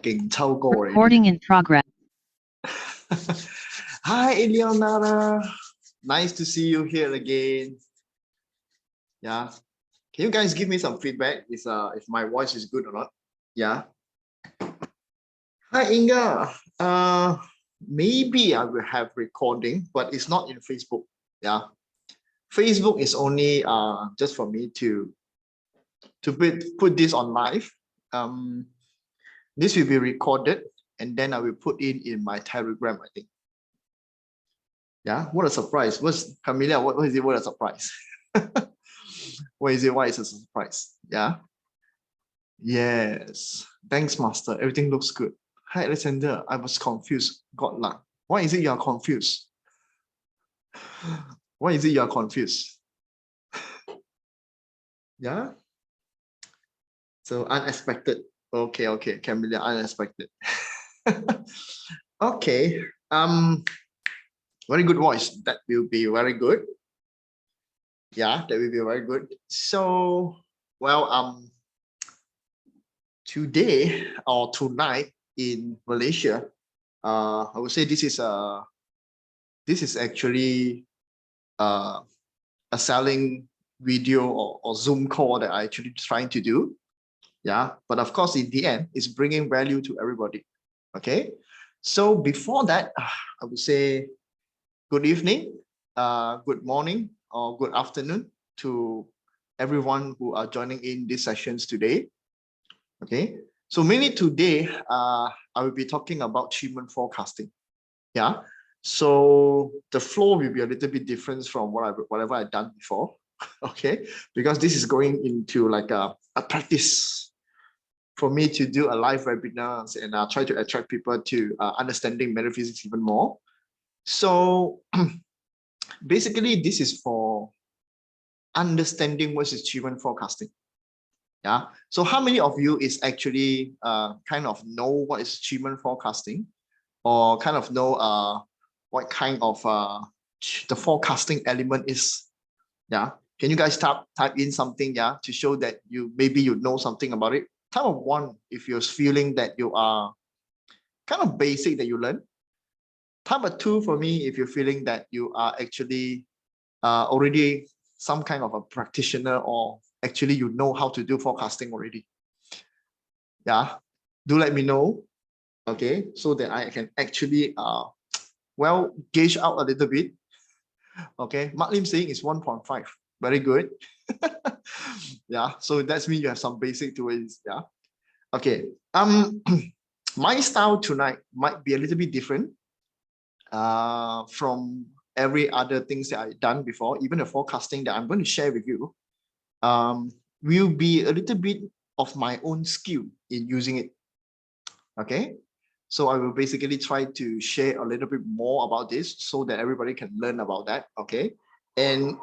勁抽歌 already. Recording in progress. Hi, Eleonora. Nice to see you here again. Yeah. Can you guys give me some feedback if my voice is good or not? Yeah. Hi, Inga. Maybe I will have recording, but it's not in Facebook. Yeah. Facebook is only just for me to put this on live. This will be recorded and then I will put in my Telegram, I think. Yeah, what a surprise. What's Camelia? What is it? What a surprise. What is it? Why is it a surprise? Yeah. Yes. Thanks, Master. Everything looks good. Hi, Alexander. I was confused. God luck. Why is it you are confused? Why is it you are confused? Yeah. So unexpected. Okay, okay. Camelia, unexpected. Okay. Very good voice. That will be very good. Yeah, that will be very good. So, well, today or tonight in Malaysia, I would say this is actually a selling video or Zoom call that I actually trying to do. Yeah, but of course, in the end, it's bringing value to everybody. Okay, so before that, I would say good evening, good morning, or good afternoon to everyone who are joining in these sessions today. Okay, so mainly today, I will be talking about Qimen forecasting. Yeah, so the flow will be a little bit different from whatever I've done before. Okay, because this is going into like a practice for me to do a live webinars and try to attract people to understanding metaphysics even more. So basically, this is for understanding what is Qimen forecasting. Yeah. So how many of you is actually kind of know what is Qimen forecasting, or kind of know what kind of the forecasting element is? Yeah. Can you guys type in something, yeah, to show that maybe you know something about it? Type of one if you're feeling that you are kind of basic that you learn. Type of two for me if you're feeling that you are actually already some kind of a practitioner, or actually you know how to do forecasting already. Yeah, do let me know. Okay, so that I can actually well gauge out a little bit. Okay, Mark Lim saying it's 1.5. Very good. Yeah, so that's mean you have some basic to it. Yeah. Okay. My style tonight might be a little bit different from every other things that I've done before. Even the forecasting that I'm going to share with you will be a little bit of my own skill in using it. Okay, so I will basically try to share a little bit more about this so that everybody can learn about that. Okay, and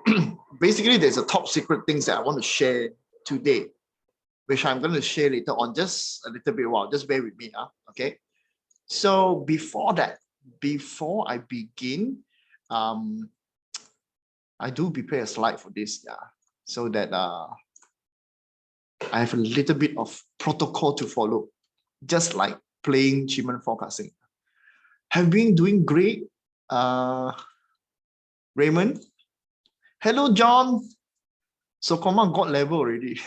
basically there's a top secret things that I want to share today, which I'm going to share later on, just a little bit. Wow, just bear with me. Okay, so before that, before I begin, I do prepare a slide for this, yeah, so that I have a little bit of protocol to follow, just like playing Qimen forecasting. Have been doing great, Raymond. Hello, John. So Koma got level already.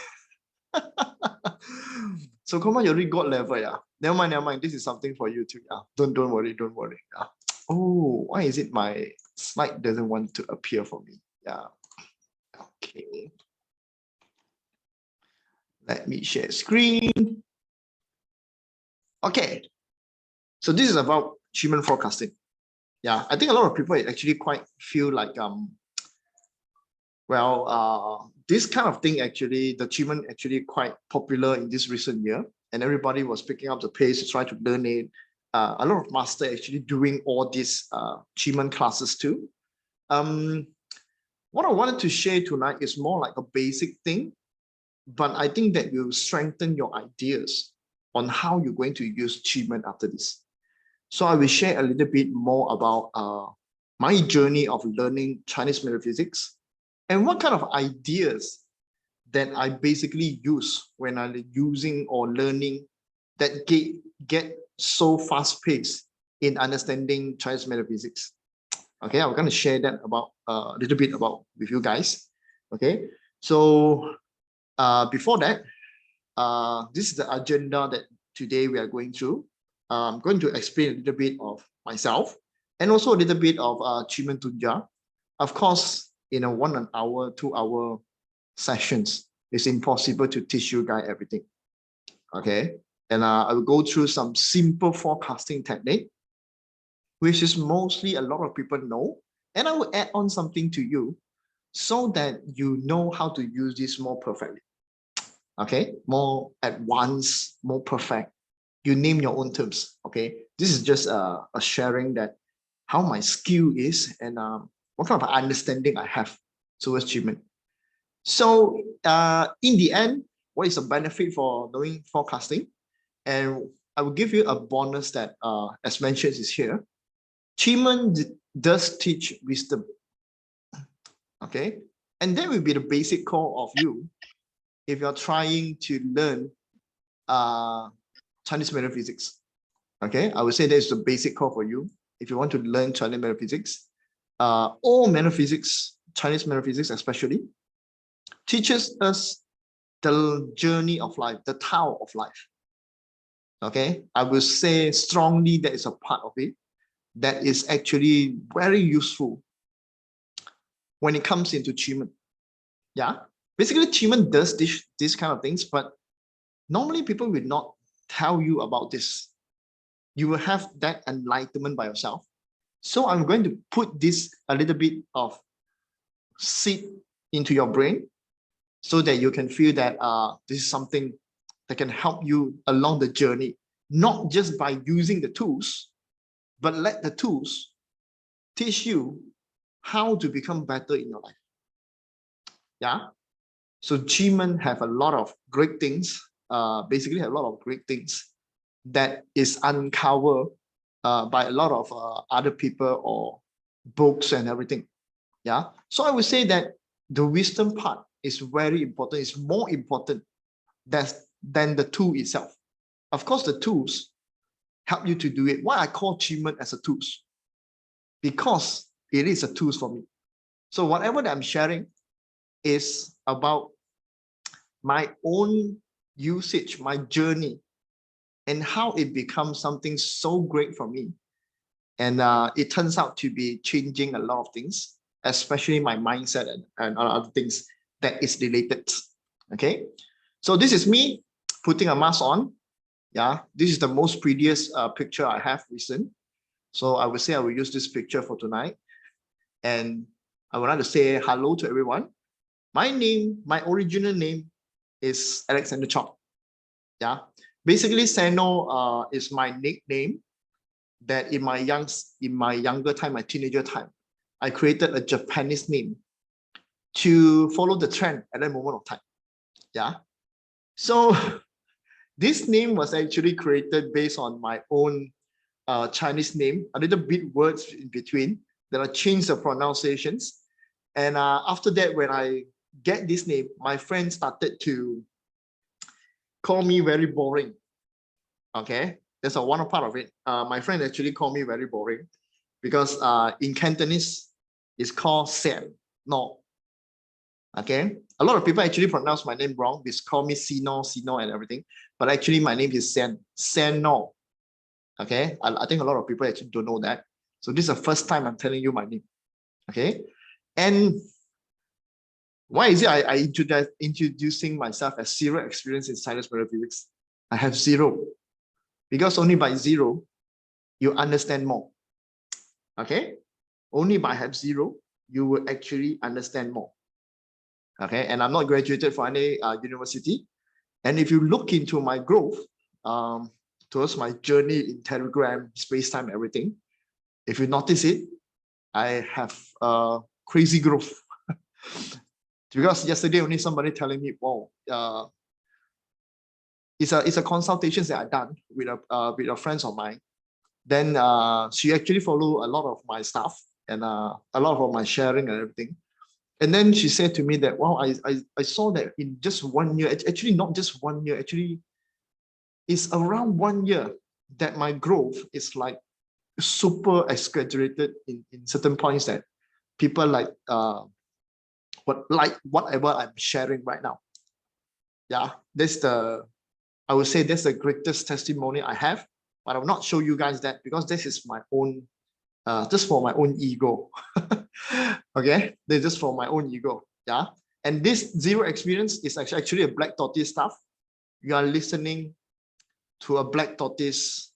So Koma, you already got level, yeah. Never mind, never mind. This is something for you too. Yeah. Don't worry, don't worry. Yeah. Oh, why is it my slide doesn't want to appear for me? Yeah. Okay. Let me share screen. Okay. So this is about Qimen forecasting. Yeah, I think a lot of people actually quite feel like this kind of thing actually, the Qimen actually quite popular in this recent year, and everybody was picking up the pace to try to learn it. A lot of masters actually doing all these Qimen classes too. What I wanted to share tonight is more like a basic thing, but I think that will strengthen your ideas on how you're going to use Qimen after this. So I will share a little bit more about my journey of learning Chinese metaphysics and what kind of ideas that I basically use when I'm using or learning that get so fast paced in understanding Chinese metaphysics. Okay, I'm going to share that about a little bit about with you guys. Okay, so before that, this is the agenda that today we are going through. I'm going to explain a little bit of myself and also a little bit of Qimen Tunja. Of course, in a 1 hour, 2 hour sessions, it's impossible to teach you guys everything. Okay, and I will go through some simple forecasting technique, which is mostly a lot of people know, and I will add on something to you so that you know how to use this more perfectly. Okay, more advanced, more perfect. You name your own terms. Okay, this is just a sharing that how my skill is and what kind of understanding I have towards achievement. So in the end, what is the benefit for doing forecasting? And I will give you a bonus that, as mentioned, is here. Qimen does teach wisdom. Okay, and that will be the basic core of you if you're trying to learn Chinese metaphysics. Okay, I would say that's the basic core for you if you want to learn Chinese metaphysics. All metaphysics, Chinese metaphysics especially, teaches us the journey of life, the Tao of life. Okay, I will say strongly that is a part of it that is actually very useful when it comes into Qimen. Yeah, basically Qimen does this kind of things, but normally people will not tell you about this. You will have that enlightenment by yourself. So I'm going to put this a little bit of seed into your brain so that you can feel that this is something that can help you along the journey, not just by using the tools, but let the tools teach you how to become better in your life. Yeah. So Qimen have a lot of great things, basically have a lot of great things that is uncovered by a lot of other people or books and everything. Yeah. So I would say that the wisdom part is very important. It's more important than the tool itself. Of course, the tools help you to do it. Why I call Qimen as a tools? Because it is a tools for me. So whatever that I'm sharing is about my own usage, my journey, and how it becomes something so great for me. And it turns out to be changing a lot of things, especially my mindset and other things that is related. Okay, so this is me putting a mask on. Yeah, this is the most prettiest picture I have recent. So I would say I will use this picture for tonight. And I would like to say hello to everyone. My name, my original name is Alexander Chok. Yeah, basically Sano is my nickname that in my younger time, my teenager time, I created a Japanese name to follow the trend at that moment of time. Yeah. So this name was actually created based on my own Chinese name, a little bit words in between that I changed the pronunciations. And after that, when I get this name, my friends started to call me very boring. Okay, that's a one part of it. My friend actually called me very boring because in Cantonese, it's called Sen. No. Okay, a lot of people actually pronounce my name wrong. They call me Sino, Sino, and everything. But actually, my name is Sen. Sen No. Okay, I think a lot of people actually don't know that. So this is the first time I'm telling you my name. Okay, and why is it I introducing myself as zero experience in Chinese metaphysics? I have zero. Because only by zero, you understand more. Okay? Only by have zero, you will actually understand more. Okay? And I'm not graduated from any university. And if you look into my growth, towards my journey in Telegram, space-time, everything, if you notice it, I have crazy growth. Because yesterday only somebody telling me, wow, it's a consultation that I done with a friend of mine. Then she actually follow a lot of my stuff and a lot of my sharing and everything. And then she said to me that, wow, I saw that in just 1 year, actually not just 1 year, actually it's around 1 year that my growth is like super exaggerated in certain points that people like whatever I'm sharing right now. Yeah, I would say that's the greatest testimony I have, but I will not show you guys that because this is my own, just for my own ego. Okay, this is just for my own ego. Yeah, and this zero experience is actually a black tortoise stuff. You are listening to a black tortoise.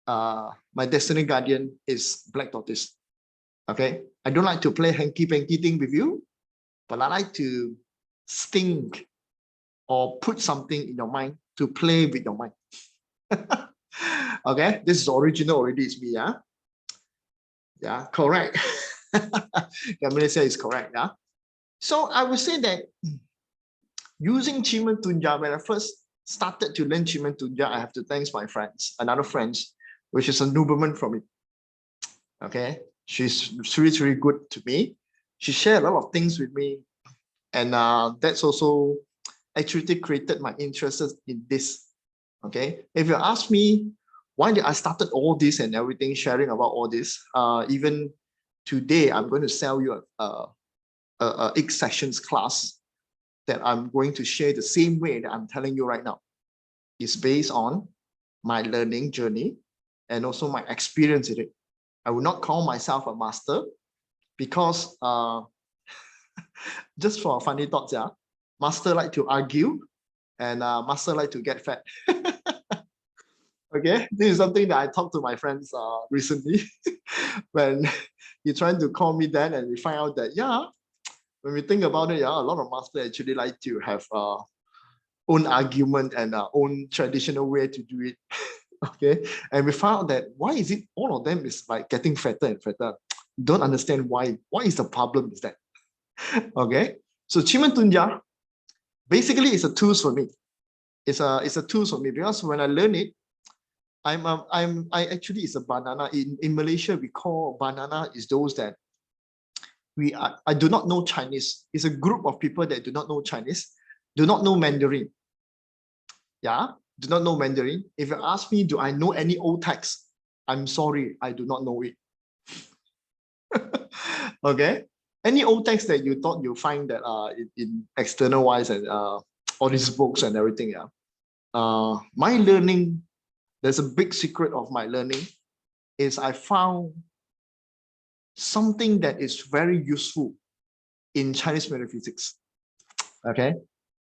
My destiny guardian is black tortoise. Okay, I don't like to play hanky-panky thing with you, but I like to sting or put something in your mind to play with your mind. Okay, this is original already, it's me, yeah? Yeah, correct. Malaysia is correct, yeah? So I would say that using Qimen Tunja, when I first started to learn Qimen Tunja, I have to thank my friends, another friends, which is a nobleman from it. Okay, she's really, really good to me. She shared a lot of things with me, and that's also actually created my interest in this. Okay, if you ask me why did I started all this and everything, sharing about all this, even today I'm going to sell you a X sessions class that I'm going to share the same way that I'm telling you right now. It's based on my learning journey and also my experience in it. I will not call myself a master because just for funny thoughts, yeah, master like to argue and master like to get fat. Okay, this is something that I talked to my friends recently when you're trying to call me that, and we find out that, yeah, when we think about it, yeah, a lot of masters actually like to have own argument and own traditional way to do it. Okay, and we found out that why is it all of them is like getting fatter and fatter? Don't understand why. What is the problem is that? Okay, so Qimen Tunja basically is a tool for me. It's a tool for me because when I learn it, I actually is a banana. In Malaysia, we call banana is those that I do not know Chinese. It's a group of people that do not know Chinese, do not know Mandarin. Yeah, do not know Mandarin. If you ask me, do I know any old text? I'm sorry, I do not know it. Okay, any old text that you thought you find that in external wise and all these books and everything. Yeah, my learning. There's a big secret of my learning is I found something that is very useful in Chinese metaphysics. Okay,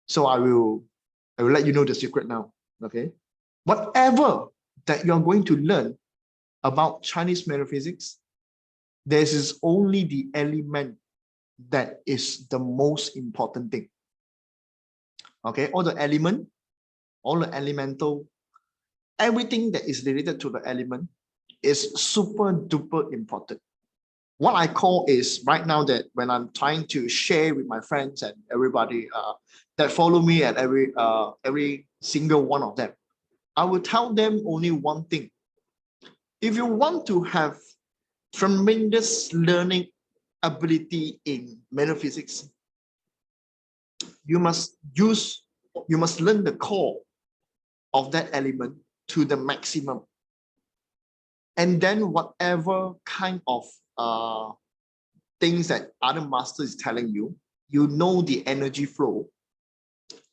so I will let you know the secret now. Okay, whatever that you're going to learn about Chinese metaphysics, there is only the element that is the most important thing. Okay, all the element, all the elemental, everything that is related to the element is super duper important. What I call is right now that when I'm trying to share with my friends and everybody that follow me and every single one of them, I will tell them only one thing. If you want to have tremendous learning ability in metaphysics, you must learn the core of that element to the maximum. And then whatever kind of things that other master is telling you, you know the energy flow,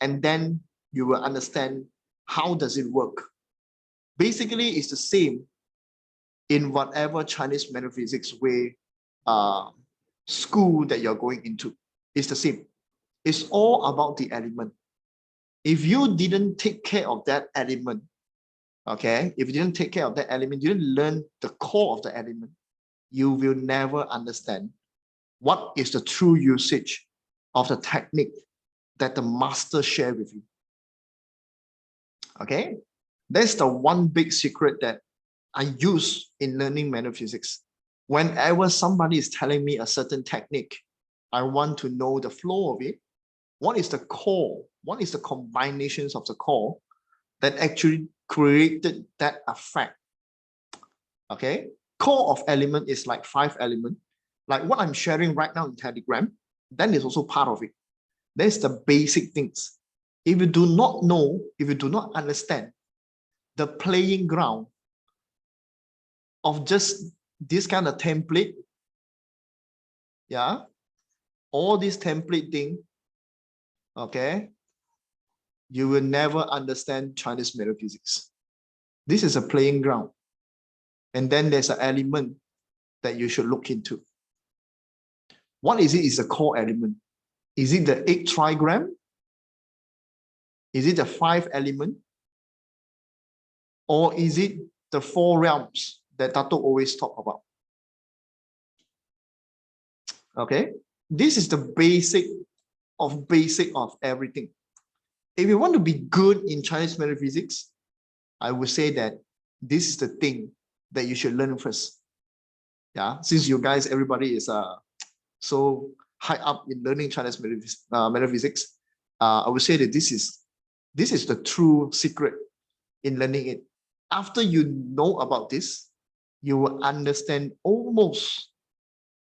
and then you will understand how does it work. Basically, it's the same in whatever Chinese metaphysics way school that you're going into. It's the same. It's all about the element. If you didn't take care of that element, okay, if you didn't take care of that element, you didn't learn the core of the element, you will never understand what is the true usage of the technique that the master shared with you. Okay, that's the one big secret that I use in learning metaphysics. Whenever somebody is telling me a certain technique, I want to know the flow of it. What is the core? What is the combinations of the core that actually created that effect? Okay, core of element is like 5 elements. Like what I'm sharing right now in Telegram, that is also part of it. That's the basic things. If you do not know, if you do not understand the playing ground of just this kind of template, yeah, all this template thing, okay, you will never understand Chinese metaphysics. This is a playing ground. And then there's an element that you should look into. What is it? Is a core element. Is it the 8 trigram? Is it the 5 element? Or is it the 4 realms that Dato always talk about? Okay, this is the basic of everything. If you want to be good in Chinese metaphysics, I would say that this is the thing that you should learn first. Yeah, since you guys, everybody is so high up in learning Chinese metaphysics, I would say that this is the true secret in learning it. After you know about this, you will understand almost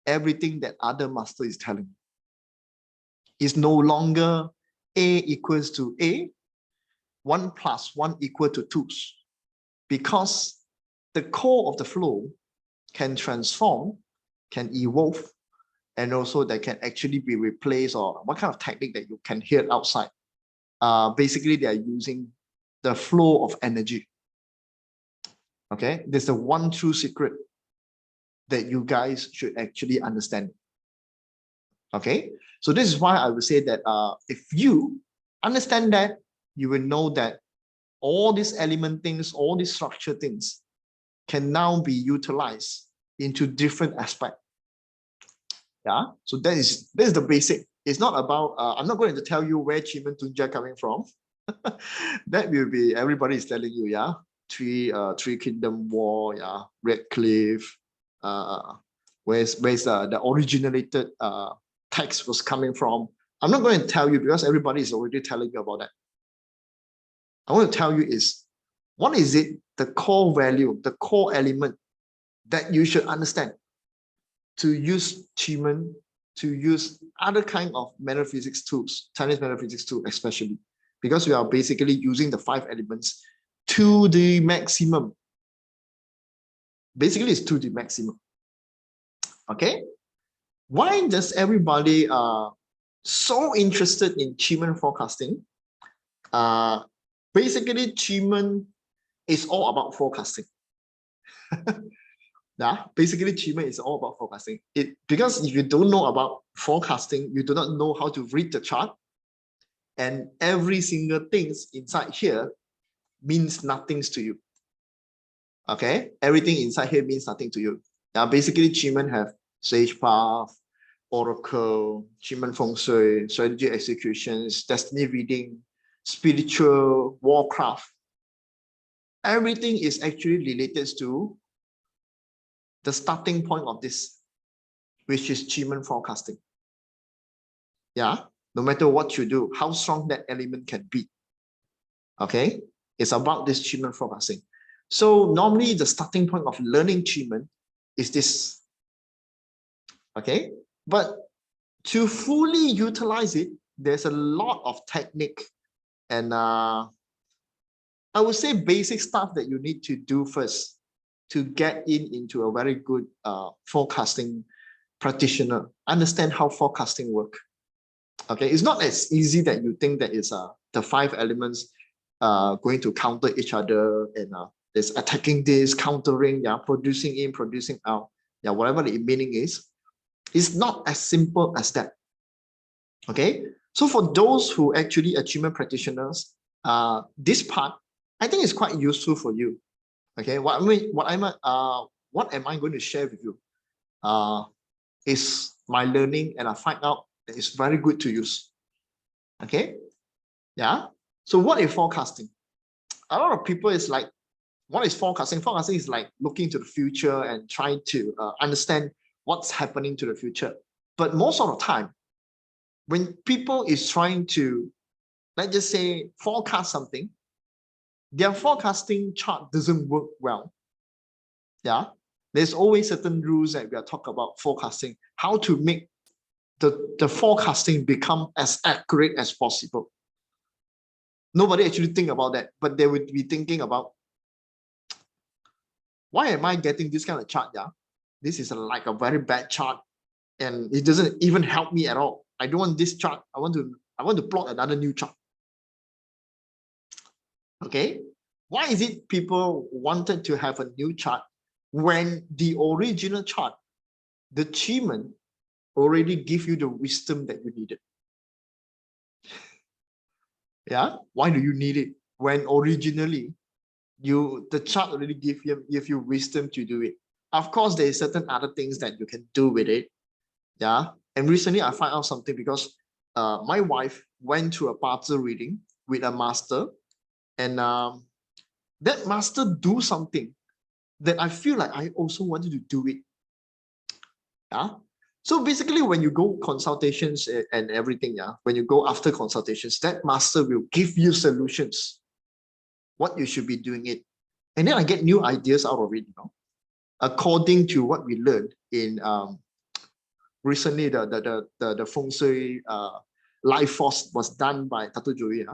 everything that other master is telling you. It's no longer A equals to A, 1 plus 1 equal to 2, because the core of the flow can transform, can evolve, and also that can actually be replaced, or what kind of technique that you can hear outside. Basically, they are using the flow of energy. Okay, there's the one true secret that you guys should actually understand. Okay, so this is why I would say that if you understand that, you will know that all these element things, all these structure things can now be utilized into different aspects. Yeah, so that is the basic. It's not about, I'm not going to tell you where Qimen Tunja coming from. That will be, everybody is telling you, yeah. Three Kingdom War, yeah, Red Cliff, where's the originated text was coming from. I'm not going to tell you because everybody is already telling you about that. I want to tell you is, what is it, the core value, the core element that you should understand to use Qimen, to use other kind of metaphysics tools, Chinese metaphysics tools especially, because we are basically using the 5 elements to the maximum. Basically, it's to the maximum. Okay, why does everybody so interested in Qimen forecasting? Basically, Qimen is all about forecasting. Yeah, basically, Qimen is all about forecasting. Because if you don't know about forecasting, you do not know how to read the chart, and every single things inside here means nothing to you. Okay, everything inside here means nothing to you. Now, basically, Qimen have Sage Path, Oracle, Qimen Feng Shui, strategy executions, destiny reading, spiritual, warcraft. Everything is actually related to the starting point of this, which is Qimen forecasting. Yeah, no matter what you do, how strong that element can be. Okay, it's about this Qimen forecasting. So normally the starting point of learning Qimen is this. Okay, but to fully utilize it, there's a lot of technique and I would say basic stuff that you need to do first to get into a very good forecasting practitioner. Understand how forecasting work. Okay, it's not as easy that you think that it's the 5 elements going to counter each other, and there's attacking this, countering, yeah, producing in, producing out, yeah, whatever the meaning is. It's not as simple as that. Okay, so for those who actually are Qimen practitioners, this part I think is quite useful for you. Okay, what am I going to share with you is my learning, and I find out that it's very good to use. Okay, yeah. So what is forecasting? A lot of people is like, what is forecasting? Forecasting is like looking to the future and trying to understand what's happening to the future. But most of the time, when people is trying to, let's just say, forecast something, their forecasting chart doesn't work well. Yeah, there's always certain rules that we are talking about forecasting, how to make the forecasting become as accurate as possible. Nobody actually think about that, but they would be thinking about Why am I getting this kind of chart? Yeah, this is like a very bad chart, and it doesn't even help me at all. I don't want this chart. I want to plot another new chart. Okay, why is it people wanted to have a new chart when the original chart, the Qimen, already give you the wisdom that you needed? Yeah, why do you need it when originally the chart already give you wisdom to do it? Of course, there is certain other things that you can do with it. Yeah, and recently I find out something because my wife went to a parcel reading with a master, and that master do something that I feel like I also wanted to do it. Yeah. So basically, when you go consultations and everything, yeah, when you go after consultations, that master will give you solutions, what you should be doing it. And then I get new ideas out of it, you know, according to what we learned in recently the feng shui life force was done by Tato Joey.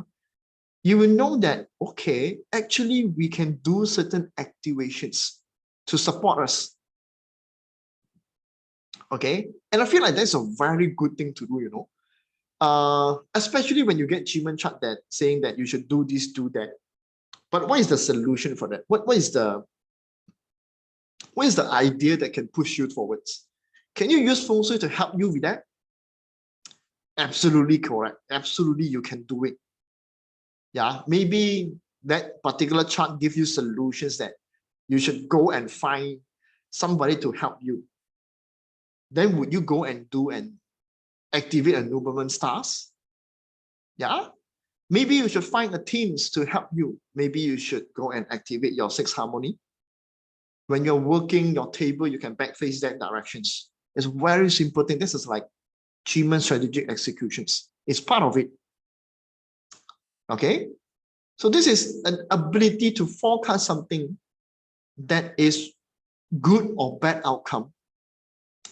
You will know that, okay, actually we can do certain activations to support us. Okay, and I feel like that's a very good thing to do, you know, especially when you get Qimen chart that saying that you should do this, do that. But what is the solution for that? What is the idea that can push you forwards? Can you use feng shui to help you with that? Absolutely correct. Absolutely, you can do it. Yeah, maybe that particular chart gives you solutions that you should go and find somebody to help you. Then would you go and do and activate a nobleman stars? Yeah, maybe you should find a teams to help you. Maybe you should go and activate your sixth harmony. When you're working your table, you can back face that directions. It's very simple thing. This is like Qimen strategic executions. It's part of it. Okay, so this is an ability to forecast something that is good or bad outcome.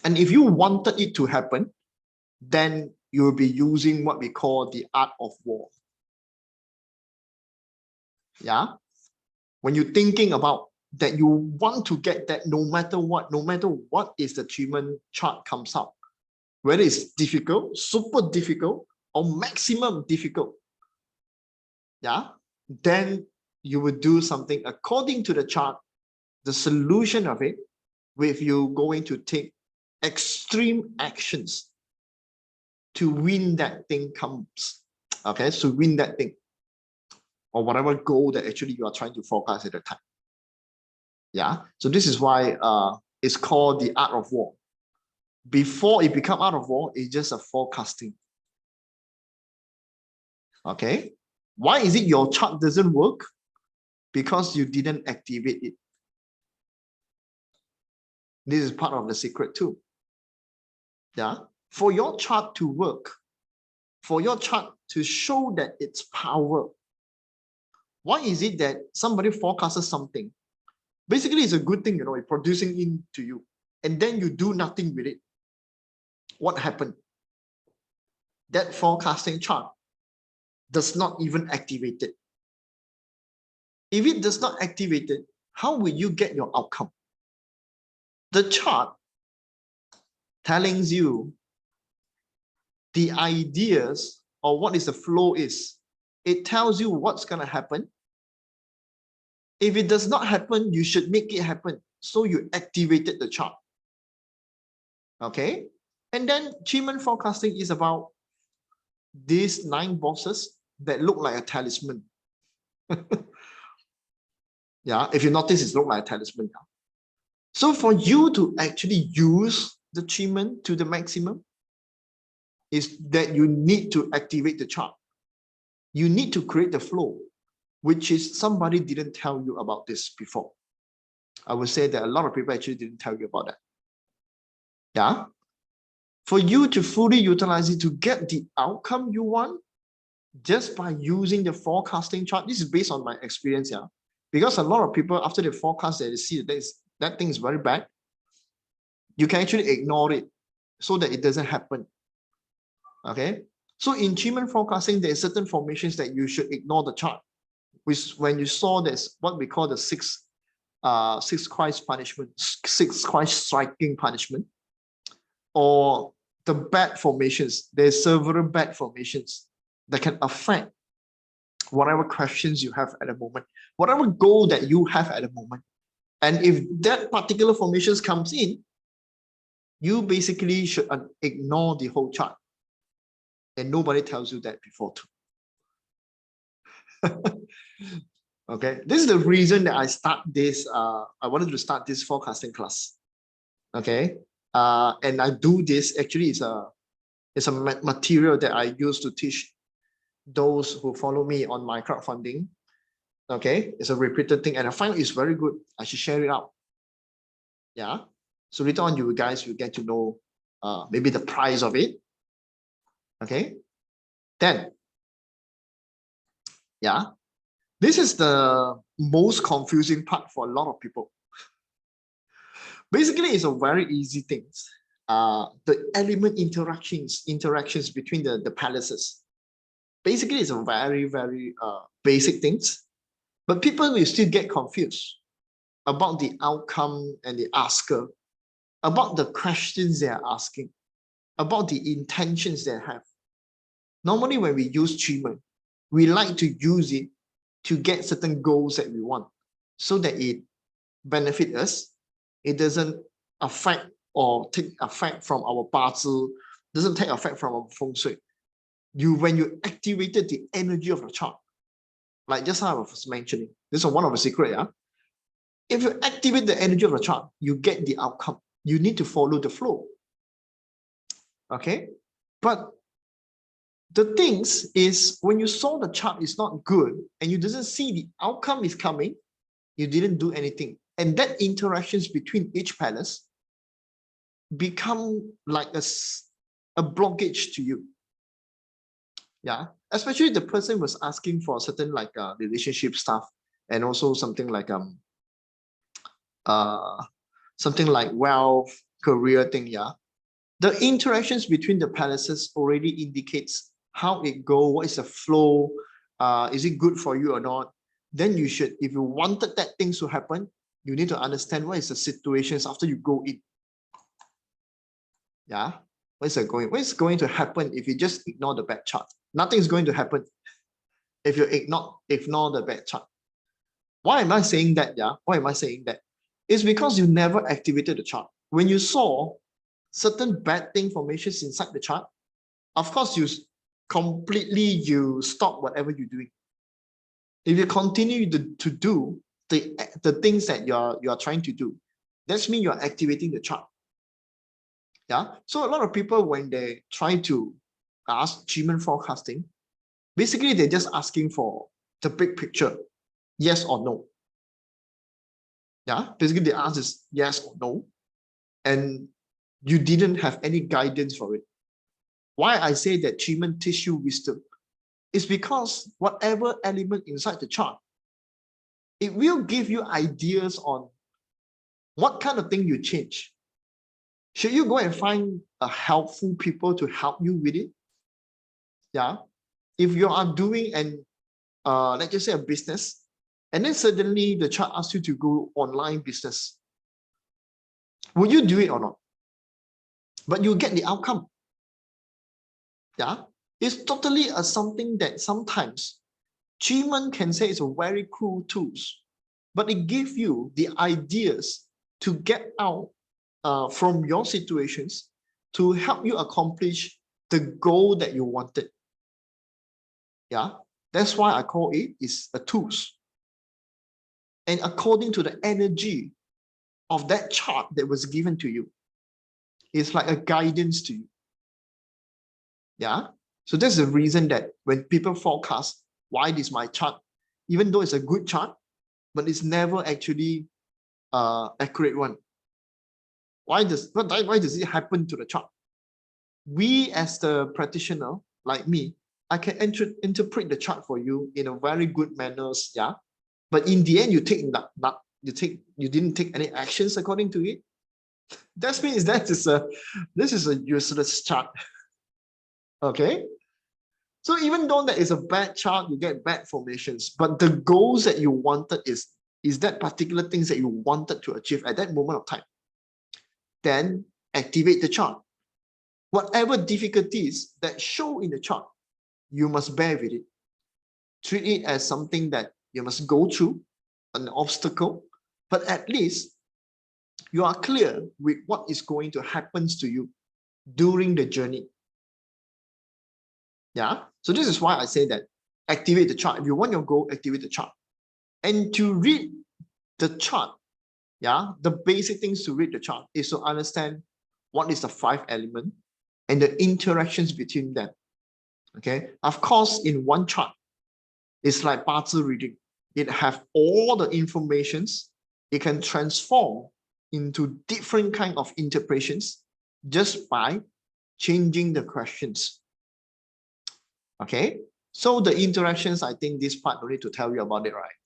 And if you wanted it to happen, then you will be using what we call the art of war. Yeah, when you're thinking about that, you want to get that no matter what is the Qimen chart comes out, whether it's difficult, super difficult, or maximum difficult. Yeah, then you will do something according to the chart, the solution of it, with you going to take extreme actions to win that thing comes. Okay, so win that thing or whatever goal that actually you are trying to forecast at the time. Yeah, so this is why it's called the art of war. Before it become art of war, it's just a forecasting. Okay, why is it your chart doesn't work? Because you didn't activate it. This is part of the secret too. Yeah, for your chart to work, for your chart to show that it's power, why is it that somebody forecasts something? Basically, it's a good thing, you know, it's producing into you, and then you do nothing with it. What happened? That forecasting chart does not even activate it. If it does not activate it, how will you get your outcome? The chart telling you the ideas or what is the flow is. It tells you what's going to happen. If it does not happen, you should make it happen. So you activated the chart. Okay. And then Qimen forecasting is about these 9 boxes that look like a talisman. Yeah, if you notice, it looks like a talisman. So for you to actually use the Qimen to the maximum is that you need to activate the chart. You need to create the flow, which is somebody didn't tell you about this before. I would say that a lot of people actually didn't tell you about that. Yeah. For you to fully utilize it to get the outcome you want, just by using the forecasting chart, this is based on my experience. Yeah. Because a lot of people, after they forecast, they see that thing is very bad. You can actually ignore it so that it doesn't happen. Okay. So in Qimen forecasting, there are certain formations that you should ignore the chart. Which when you saw this, what we call the 6 six Christ punishment, six Christ striking punishment, or the bad formations. There's several bad formations that can affect whatever questions you have at the moment, whatever goal that you have at the moment. And if that particular formations comes in, you basically should ignore the whole chart. And nobody tells you that before too. Okay, this is the reason that I wanted to start this forecasting class. Okay, and I do this, actually it's a material that I use to teach those who follow me on my crowdfunding. Okay, it's a repeated thing, and I find it's very good. I should share it out. Yeah, so later on you guys will get to know maybe the price of it. Okay, then yeah, this is the most confusing part for a lot of people. Basically, it's a very easy thing. The element interactions between the palaces. Basically, it's a very basic things, but people will still get confused about the outcome and the asker, about the questions they are asking, about the intentions they have. Normally, when we use Qimen, we like to use it to get certain goals that we want, so that it benefits us. It doesn't affect or take effect from our bazi, doesn't take effect from our feng shui. When you activated the energy of the chart, like just how I was mentioning, this is one of the secret. Yeah, if you activate the energy of the chart, you get the outcome. You need to follow the flow. Okay, but the things is, when you saw the chart is not good and you doesn't see the outcome is coming, you didn't do anything, and that interactions between each palace become like a blockage to you. Yeah, especially the person was asking for certain like relationship stuff, and also something like wealth, career thing. Yeah, the interactions between the palaces already indicates how it go, what is the flow, is it good for you or not. Then you should, if you wanted that things to happen, you need to understand what is the situations after you go in. Yeah, what's going to happen if you just ignore the bad chart? Nothing is going to happen if you ignore the bad chart. Why am I saying that? Yeah, why am I saying that? It's because you never activated the chart. When you saw certain bad thing formations inside the chart, of course you stop whatever you're doing. If you continue to do the things that you're trying to do, that means you're activating the chart. Yeah, so a lot of people, when they try to ask Qimen forecasting, basically they're just asking for the big picture, yes or no. Yeah, basically the answer is yes or no, and you didn't have any guidance for it. Why I say that Qimen teach you wisdom is because whatever element inside the chart, it will give you ideas on what kind of thing you change. Should you go and find a helpful people to help you with it? Yeah, if you are doing let's just say a business, and then suddenly the chart asks you to go online business, will you do it or not? But you get the outcome. Yeah, it's totally something that sometimes Qimen can say it's a very cool tools, but it gives you the ideas to get out from your situations to help you accomplish the goal that you wanted. Yeah, that's why I call it is a tools. And according to the energy of that chart that was given to you, it's like a guidance to you. Yeah, so that's the reason that when people forecast, why is my chart, even though it's a good chart, but it's never actually accurate one. Why does it happen to the chart? We as the practitioner, like me, I can interpret the chart for you in a very good manners. Yeah, but in the end, you didn't take any actions according to it. That means this is a useless chart. Okay, so even though that is a bad chart, you get bad formations, but the goals that you wanted is is that particular things that you wanted to achieve at that moment of time, then activate the chart. Whatever difficulties that show in the chart, you must bear with it. Treat it as something that you must go through, an obstacle, but at least you are clear with what is going to happen to you during the journey. Yeah, so this is why I say that activate the chart. If you want your goal, activate the chart. And to read the chart, yeah, the basic things to read the chart is to understand what is the 5 elements and the interactions between them. Okay, of course, in one chart, it's like 八字 reading. It have all the informations. It can transform into different kind of interpretations just by changing the questions. Okay, so the interactions, I think this part don't need to tell you about it, right?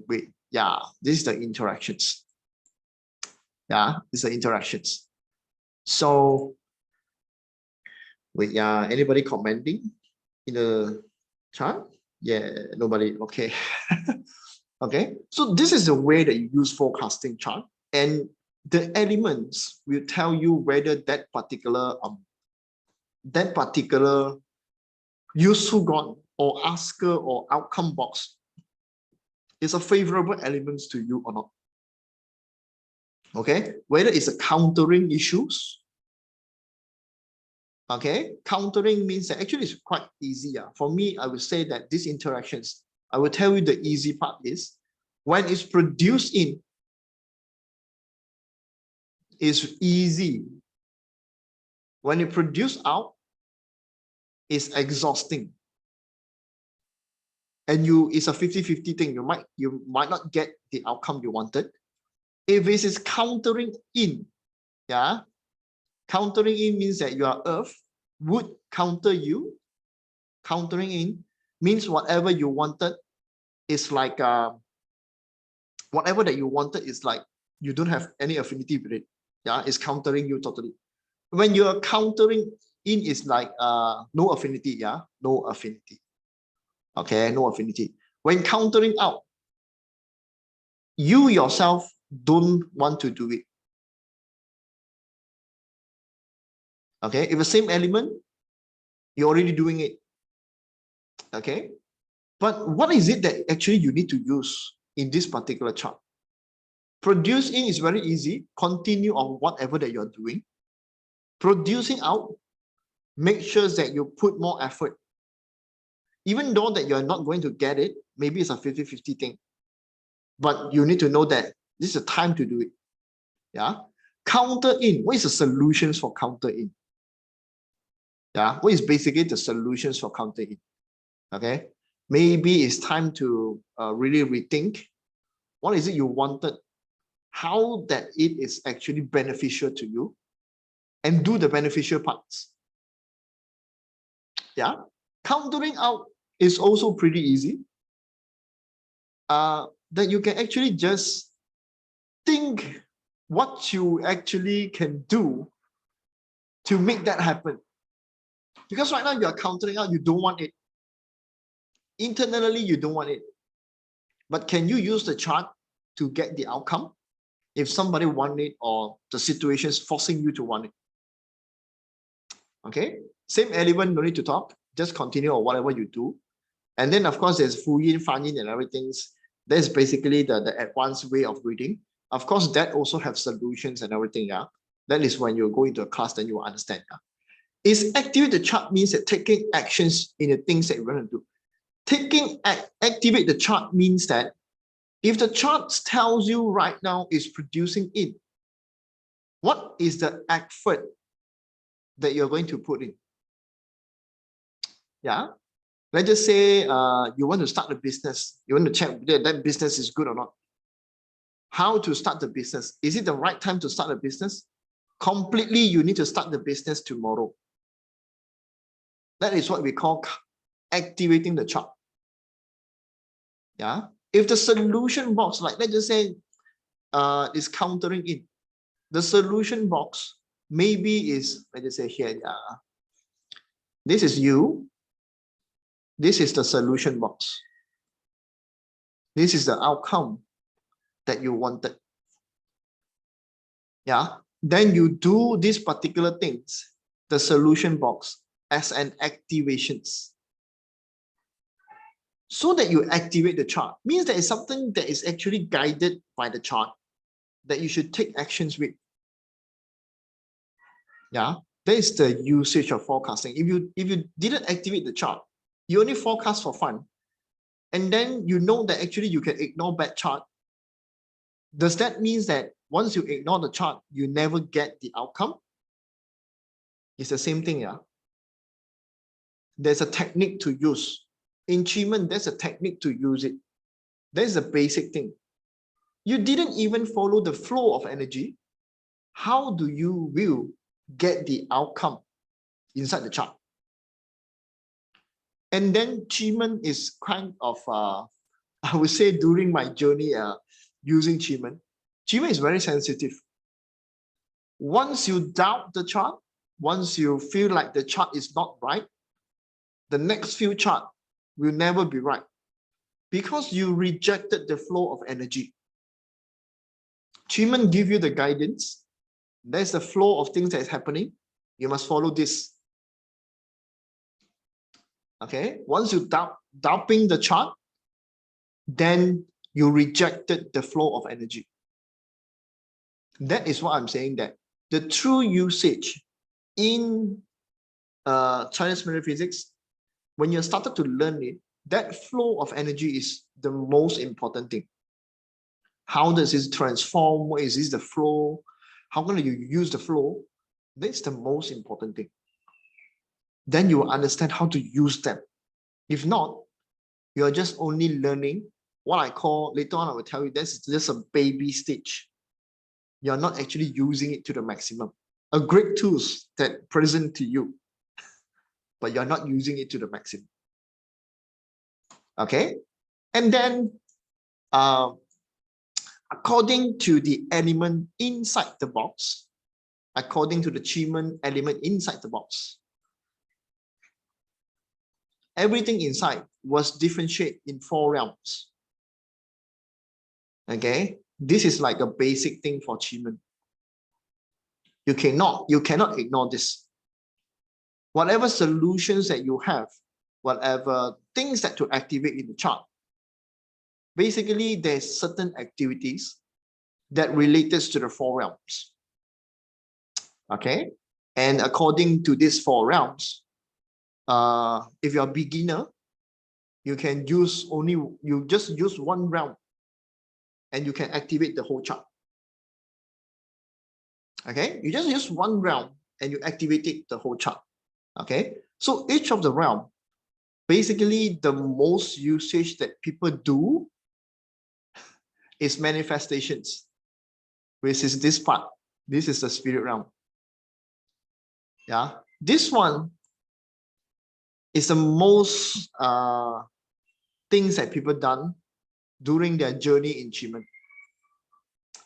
Wait, yeah, this is the interactions. Yeah, this is the interactions. So, wait, yeah, anybody commenting in the chart? Yeah, nobody. Okay. Okay, so this is the way that you use forecasting chart, and the elements will tell you whether that particular useful God or asker or outcome box is a favorable elements to you or not. Okay, whether it's a countering issues. Okay, countering means that actually it's quite easy. For me, I would say that these interactions, I will tell you the easy part is when it's produced in, it's easy. When you produce out, it's exhausting. And it's a 50-50 thing. You might not get the outcome you wanted. If it is countering in, yeah, countering in means that your earth would counter you. Countering in means whatever you wanted is like whatever that you wanted is like you don't have any affinity with it. Yeah, it's countering you totally. When you're countering in is like no affinity, yeah, no affinity. Okay, no affinity. When countering out, you yourself don't want to do it. Okay, if the same element, you're already doing it. Okay, but what is it that actually you need to use in this particular chart? Produce in is very easy. Continue on whatever that you're doing. Producing out, make sure that you put more effort. Even though that you're not going to get it, maybe it's a 50-50 thing. But you need to know that this is a time to do it. Yeah. Counter in. What is the solutions for counter in? Yeah. What is basically the solutions for counter in? Okay. Maybe it's time to really rethink what is it you wanted, how that it is actually beneficial to you, and do the beneficial parts. Yeah. Countering out is also pretty easy. That you can actually just think what you actually can do to make that happen. Because right now you are countering out, you don't want it. Internally, you don't want it. But can you use the chart to get the outcome? If somebody want it or the situation is forcing you to want it. Okay, same element, no need to talk, just continue on whatever you do. And then of course there's Fu Yin, Fan Yin and everything. That's basically the advanced way of reading. Of course, that also have solutions and everything. Yeah, that is when you go into a class, then you will understand. Yeah, is activate the chart means that taking actions in the things that you're going to do. Activate the chart means that if the chart tells you right now is producing in, what is the effort that you're going to put in? Yeah, let's just say you want to start a business. You want to check whether that business is good or not. How to start the business? Is it the right time to start a business? Completely, you need to start the business tomorrow. That is what we call activating the chart. Yeah. If the solution box, like let's just say, is countering in, the solution box maybe is, let's just say here, yeah. This is you. This is the solution box. This is the outcome that you wanted. Yeah. Then you do these particular things, the solution box, as an activations. So that you activate the chart means there is something that is actually guided by the chart that you should take actions with. Yeah, that is the usage of forecasting. If you didn't activate the chart, you only forecast for fun, and then you know that actually you can ignore bad chart. Does that mean that once you ignore the chart, you never get the outcome? It's the same thing, yeah. There's a technique to use. In Qimen, there's a technique to use it. There's a basic thing. You didn't even follow the flow of energy. How do you will get the outcome inside the chart? And then Qimen is kind of, I would say during my journey using Qimen is very sensitive. Once you doubt the chart, once you feel like the chart is not right, the next few chart will never be right because you rejected the flow of energy. Qimen give you the guidance. There's the flow of things that is happening. You must follow this. Okay, once you doubting the chart, then you rejected the flow of energy. That is what I'm saying, that the true usage in Chinese metaphysics, when you started to learn it, that flow of energy is the most important thing. How does it transform? What is this the flow? How can you use the flow? That's the most important thing. Then you will understand how to use them. If not, you're just only learning what I call, later on I will tell you, that's just a baby stage. You're not actually using it to the maximum. A great tools that present to you, but you're not using it to the maximum. Okay, and then according to the element inside the box, according to the Qimen element inside the box, everything inside was differentiated in 4 realms. Okay, this is like a basic thing for Qimen. You cannot ignore this. Whatever solutions that you have, whatever things that to activate in the chart, basically there's certain activities that related to the 4 realms. Okay, and according to these 4 realms, if you're a beginner, you can use you just use 1 realm and you can activate the whole chart. Okay, you just use 1 realm and you activate the whole chart. Okay, so each of the realm, basically the most usage that people do is manifestations, which is this part. This is the spirit realm. Yeah, this one is the most things that people done during their journey in Qimen.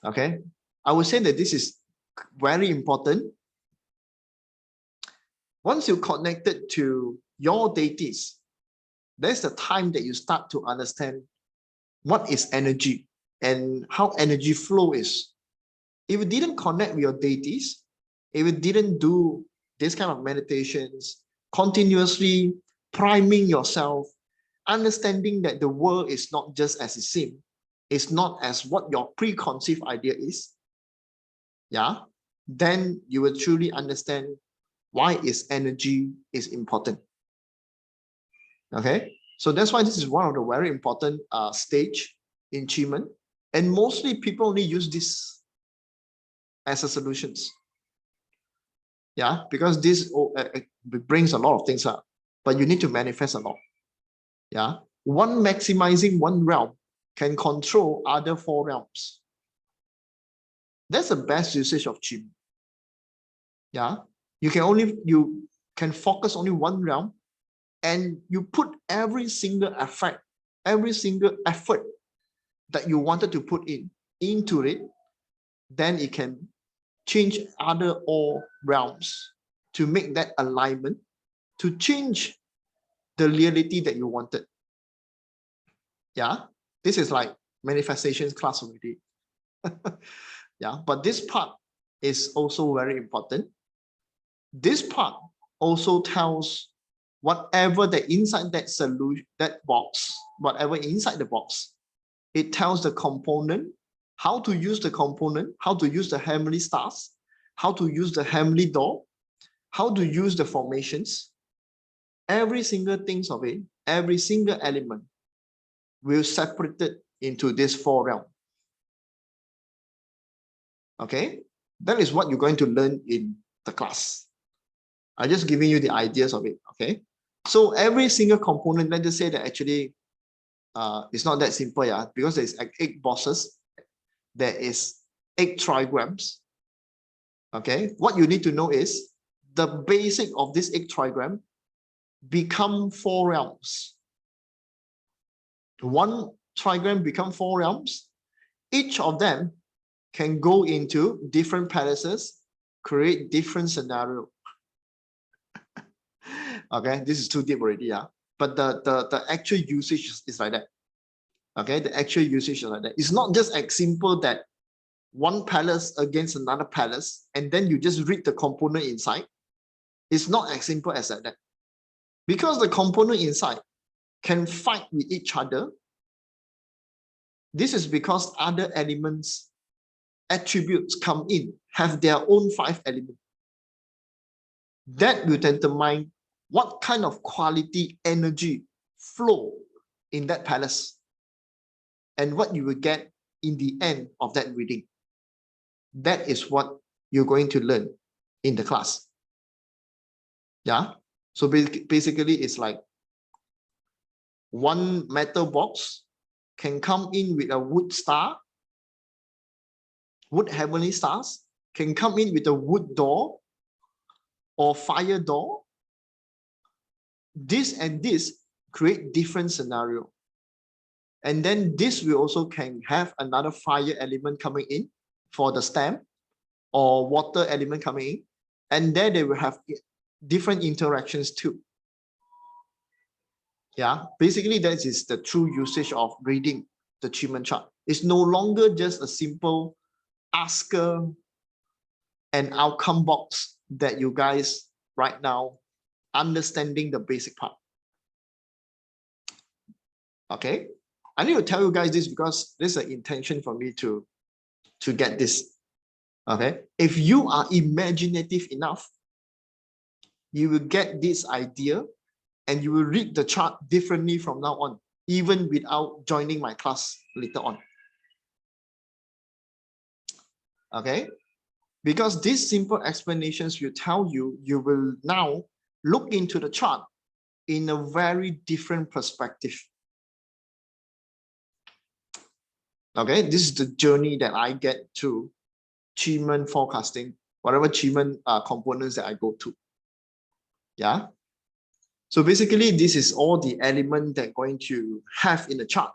Okay, I would say that this is very important. Once you connected to your deities, that's the time that you start to understand what is energy and how energy flow is. If you didn't connect with your deities, if you didn't do this kind of meditations, continuously priming yourself, understanding that the world is not just as it seems, it's not as what your preconceived idea is, yeah, then you will truly understand why is energy is important. Okay, so that's why this is one of the very important stage in Qimen, and mostly people only use this as a solutions. Yeah, because this brings a lot of things up, but you need to manifest a lot. Yeah, maximizing 1 realm can control other 4 realms. That's the best usage of Qimen. Yeah, you can focus only 1 realm, and you put every single effort that you wanted to put into it, then it can change other all realms to make that alignment, to change the reality that you wanted. Yeah, This is like manifestations class already. Yeah, but this part is also very important. This part also tells whatever the inside that solution, that box, whatever inside the box, it tells the component how to use the component, how to use the heavenly stars, how to use the heavenly door, how to use the formations. Every single things of it, every single element will separate it into this 4 realms. Okay, that is what you're going to learn in the class. I'm just giving you the ideas of it. Okay, so every single component, let's just say that actually it's not that simple, yeah, because there's 8 bosses, there is 8 trigrams. Okay, what you need to know is the basic of this 8 trigram become 4 realms. One trigram become 4 realms. Each of them can go into different palaces, create different scenario. Okay, this is too deep already, yeah. But the actual usage is like that. Okay, the actual usage is like that. It's not just as simple that one palace against another palace, and then you just read the component inside. It's not as simple as that. Because the component inside can fight with each other. This is because other elements, attributes come in, have their own 5 elements. That will determine what kind of quality energy flow in that palace and what you will get in the end of that reading. That is what you're going to learn in the class. Yeah, so basically it's like one metal box can come in with a wood star, wood heavenly stars, can come in with a wood door or fire door. This and this create different scenario. And then this will also can have another fire element coming in for the stem or water element coming in. And then they will have different interactions too. Yeah, basically that is the true usage of reading the Qimen chart. It's no longer just a simple asker and outcome box that you guys right now understanding the basic part. Okay, I need to tell you guys this because this is an intention for me to get this. Okay, if you are imaginative enough, you will get this idea and you will read the chart differently from now on, even without joining my class later on. Okay, because these simple explanations will tell you, you will now look into the chart in a very different perspective. Okay, this is the journey that I get to Qimen forecasting, whatever Qimen components that I go to. Yeah. So basically, this is all the element that going to have in the chart.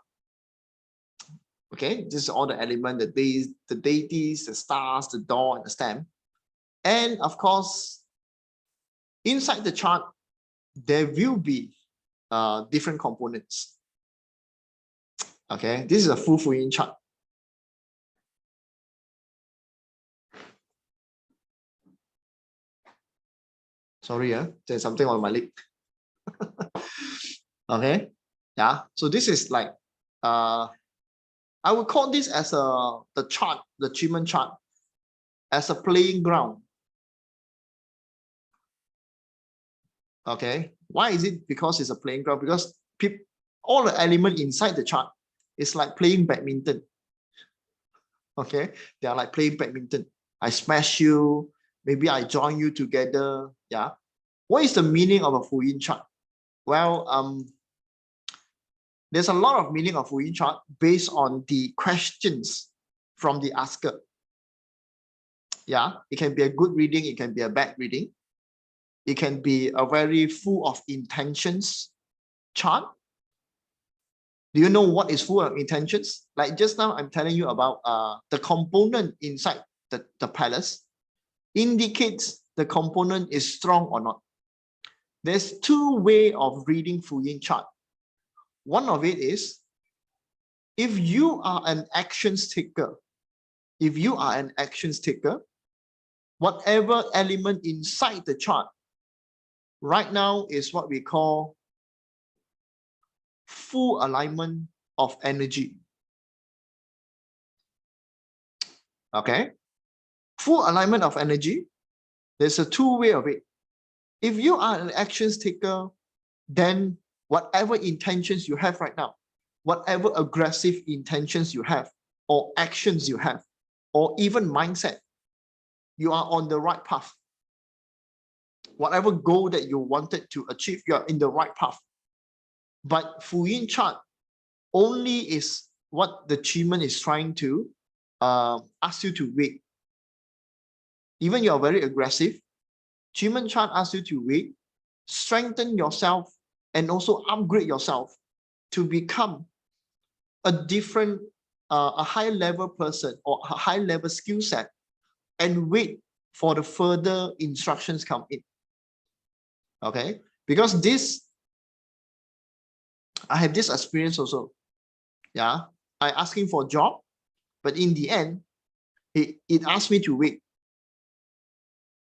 Okay, this is all the element, the deities, the stars, the door, and the stem. And of course, inside the chart, there will be different components. Okay, this is a full Yin chart. Sorry, there's something on my lip. Okay, yeah. So this is like I would call this as the chart, the Qimen chart, as a playing ground. Okay, why is it? Because it's a playing ground. Because all the element inside the chart is like playing badminton. Okay, they are like playing badminton. I smash you, maybe I join you together. Yeah. What is the meaning of a Yin chart? Well, there's a lot of meaning of Yin chart based on the questions from the asker. Yeah, it can be a good reading, it can be a bad reading. It can be a very full of intentions chart. Do you know what is full of intentions? Like just now, I'm telling you about the component inside the palace indicates the component is strong or not. There's 2 ways of reading Yin chart. One of it is if you are an actions taker, whatever element inside the chart right now is what we call full alignment of energy. Okay, full alignment of energy. There's a two-way of it. If you are an actions taker, then whatever intentions you have right now, whatever aggressive intentions you have, or actions you have, or even mindset, you are on the right path. Whatever goal that you wanted to achieve, you are in the right path. But Fu Yin chart only is what the Qimen is trying to ask you to wait. Even you are very aggressive, Qimen chart asks you to wait, strengthen yourself, and also upgrade yourself to become a different, a high level person or a high level skill set, and wait for the further instructions come in. Okay, because this, I have this experience also. Yeah, I asking for a job, but in the end, it asked me to wait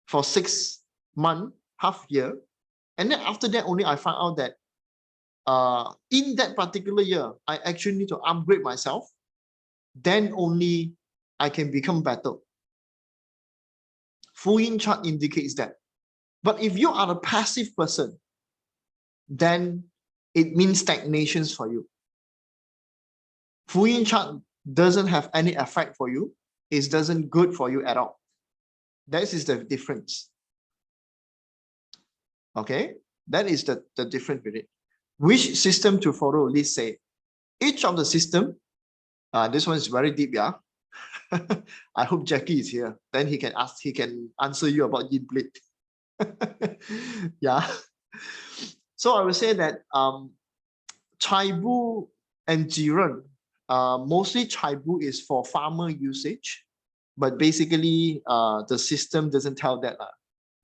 for 6 months, half year, and then after that only I found out that in that particular year, I actually need to upgrade myself. Then only I can become better. Fu Yin chart indicates that. But if you are a passive person, then it means stagnations for you. Fu Yin chart doesn't have any effect for you. It doesn't good for you at all. That is the difference. Okay, that is the difference with it. Which system to follow? Let's say each of the system. This one is very deep, yeah. I hope Jackie is here. Then he can answer you about yin blade. Yeah. So I would say that Chai Bu and Jiren, mostly Chai Bu is for farmer usage, but basically the system doesn't tell that.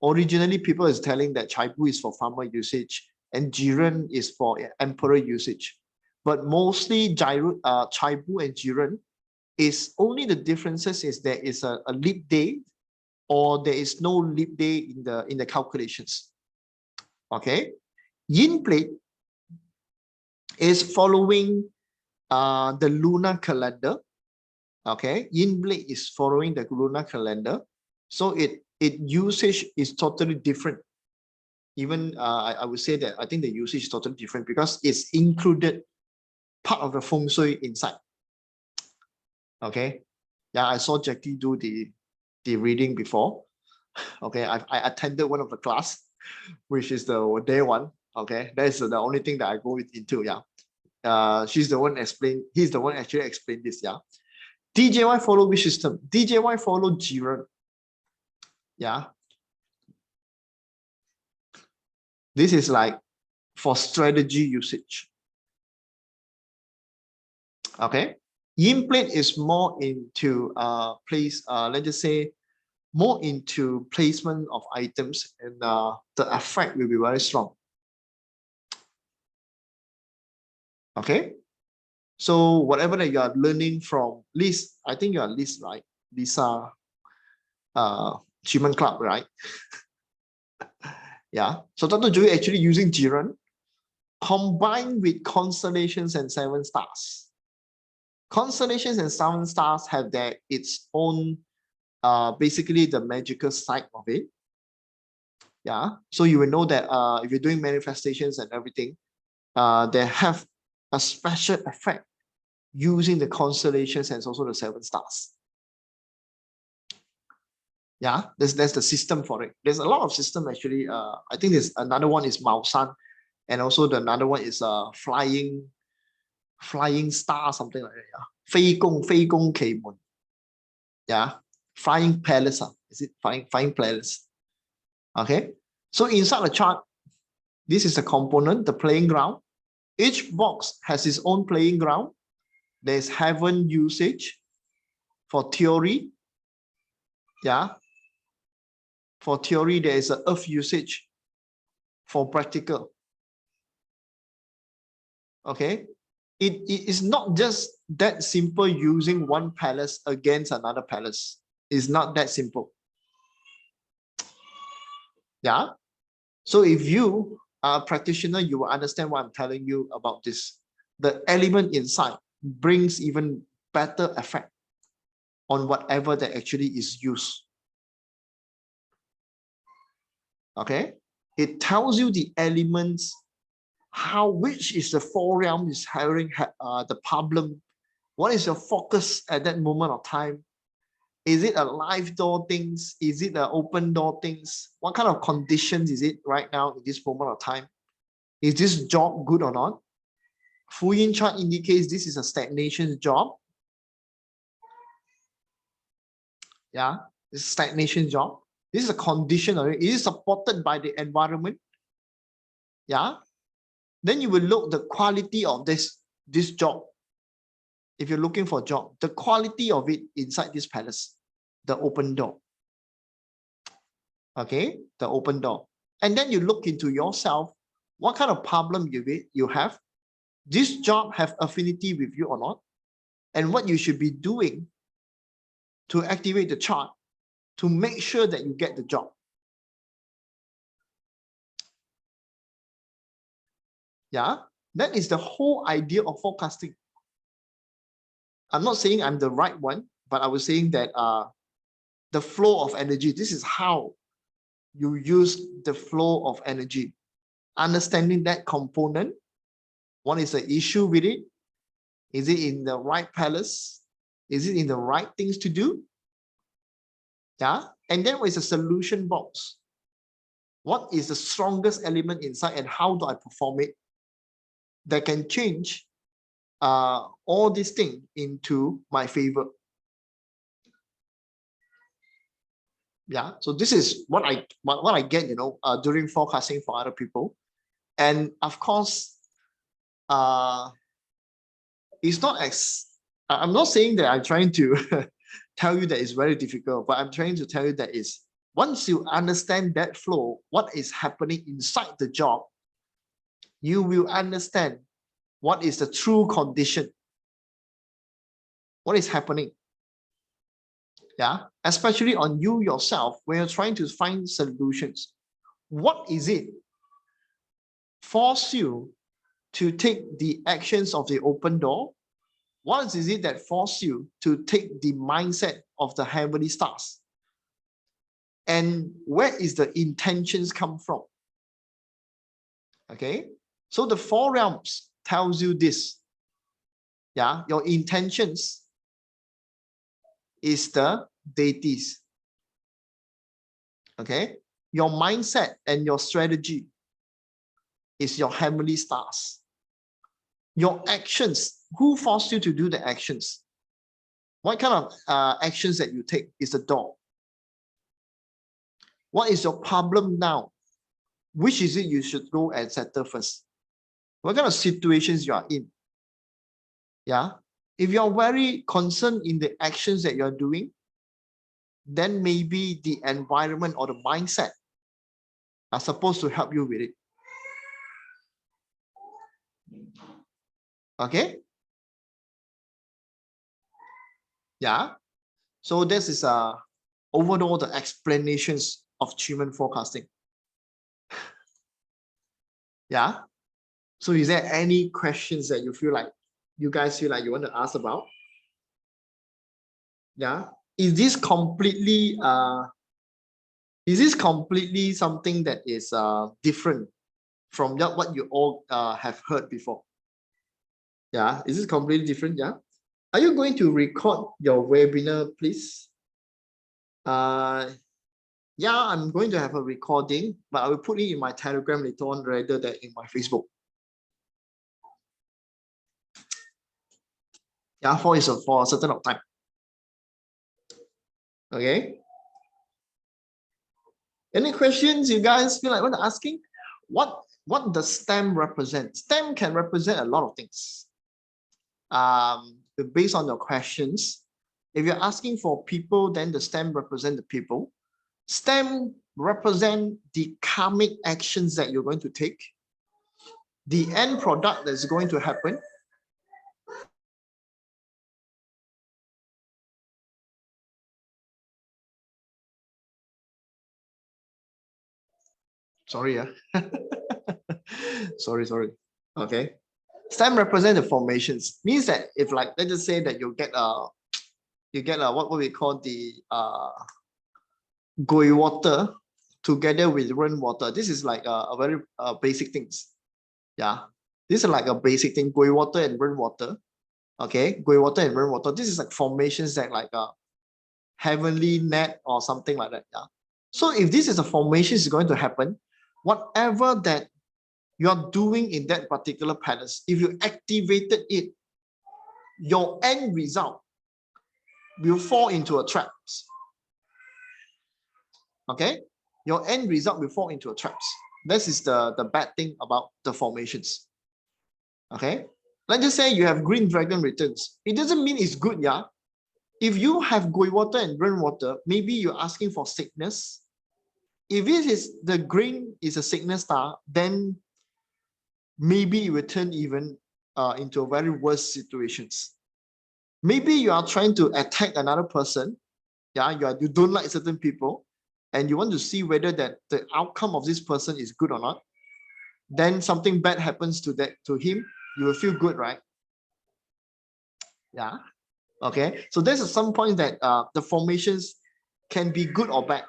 Originally, people is telling that Chai Bu is for farmer usage and Jiren is for emperor usage. But mostly Chai Bu and Jiren is only the differences is there is a leap day or there is no leap day in the calculations. Okay, yin plate is following the lunar calendar. Okay, yin blade is following the lunar calendar, so it usage is totally different. Even I would say that I think the usage is totally different because it's included part of the feng shui inside. Okay, yeah, I saw Jackie do the reading before. Okay, I attended one of the class, which is the day one. Okay, that is the only thing that I go into. Yeah, she's the one explain. He's the one actually explained this. Yeah, DJY follow which system? DJY follow Jiren. Yeah, this is like for strategy usage. Okay, yin plate is more into let's just say more into placement of items, and the effect will be very strong. Okay, so whatever that you are learning from Liz, I think you are Liz, right? Lisa, Qimen Club, right? Yeah. So Dr. Joey actually using Jiren combined with constellations and 7 stars. Constellations and 7 stars have its own basically the magical side of it. Yeah. So you will know that if you're doing manifestations and everything, they have a special effect using the constellations and also the 7 stars. Yeah, that's the system for it. There's a lot of system actually. I think there's another one is Mao San, and also another one is flying star, something like that. Yeah. 飞宫 Qimen. Yeah, flying palace. Is it flying palace? Okay. So inside the chart, this is the component, the playing ground. Each box has its own playing ground. There's heaven usage for theory. Yeah. For theory, there is an earth usage for practical. Okay. it is not just that simple using one palace against another palace. It's not that simple. Yeah. So if you are a practitioner, you will understand what I'm telling you about this. The element inside brings even better effect on whatever that actually is used. Okay. It tells you the elements, which is the four realm is having the problem. What is your focus at that moment of time? Is it a live door things? Is it an open door things? What kind of conditions is it right now in this moment of time? Is this job good or not? Fu Yin chart indicates this is a stagnation job. Yeah, it's a stagnation job. This is a condition. It is supported by the environment. Yeah. Then you will look the quality of this job. If you're looking for a job, the quality of it inside this palace, the open door. Okay, the open door. And then you look into yourself, what kind of problem you have. This job have affinity with you or not? And what you should be doing to activate the chart to make sure that you get the job. Yeah, that is the whole idea of forecasting. I'm not saying I'm the right one, but I was saying that the flow of energy, this is how you use the flow of energy. Understanding that component, what is the issue with it? Is it in the right palace? Is it in the right things to do? Yeah, and then what is a solution box? What is the strongest element inside and how do I perform it? That can change all these things into my favor. Yeah, so this is what I get, during forecasting for other people. And of course, it's not I'm not saying that I'm trying to tell you that it's very difficult, but I'm trying to tell you that is once you understand that flow, what is happening inside the job, you will understand what is the true condition, what is happening. Yeah, especially on you yourself, when you're trying to find solutions. What is it force you to take the actions of the open door? What is it that force you to take the mindset of the heavenly stars? And where is the intentions come from? Okay, so the four realms tells you this. Yeah, your intentions is the deities. Okay, your mindset and your strategy is your heavenly stars. Your actions, who forced you to do the actions? What kind of actions that you take is the door. What is your problem now? Which is it you should go and settle first? What kind of situations you are in? Yeah. If you're very concerned in the actions that you're doing, then maybe the environment or the mindset are supposed to help you with it. Okay. Yeah. So this is overall the explanations of Qimen forecasting. Yeah. So is there any questions that you guys feel like you want to ask about? Yeah. Is this completely something that is different from what you all have heard before? Yeah. Is this completely different? Yeah. Are you going to record your webinar, please? Yeah, I'm going to have a recording, but I will put it in my Telegram later on rather than in my Facebook. Yeah, for a certain of time. Okay. Any questions you guys feel like want to asking? What does STEM represent? STEM can represent a lot of things. Based on your questions, if you're asking for people, then the STEM represent the people. STEM represent the karmic actions that you're going to take, the end product that's going to happen, Sorry, yeah. sorry. Okay. Stem represent the formations. Means that if like let's just say that you get what we call the gui water together with rainwater. This is like a very basic things. Yeah. This is like a basic thing. Gui water and rainwater. Okay. Gui water and rainwater. This is like formations that like a heavenly net or something like that. Yeah. So if this is a formation is going to happen, whatever that you are doing in that particular palace, if you activated it, your end result will fall into a trap. Okay, your end result will fall into a trap. This is the bad thing about the formations. Okay, let's just say you have green dragon returns. It doesn't mean it's good, yeah. If you have gui water and rainwater, maybe you're asking for sickness. If it is the green is a sickness star, then maybe it will turn even into a very worse situations. Maybe you are trying to attack another person. Yeah, you don't like certain people, and you want to see whether that the outcome of this person is good or not. Then something bad happens to him, you will feel good, right? Yeah. Okay. So there's some point that the formations can be good or bad.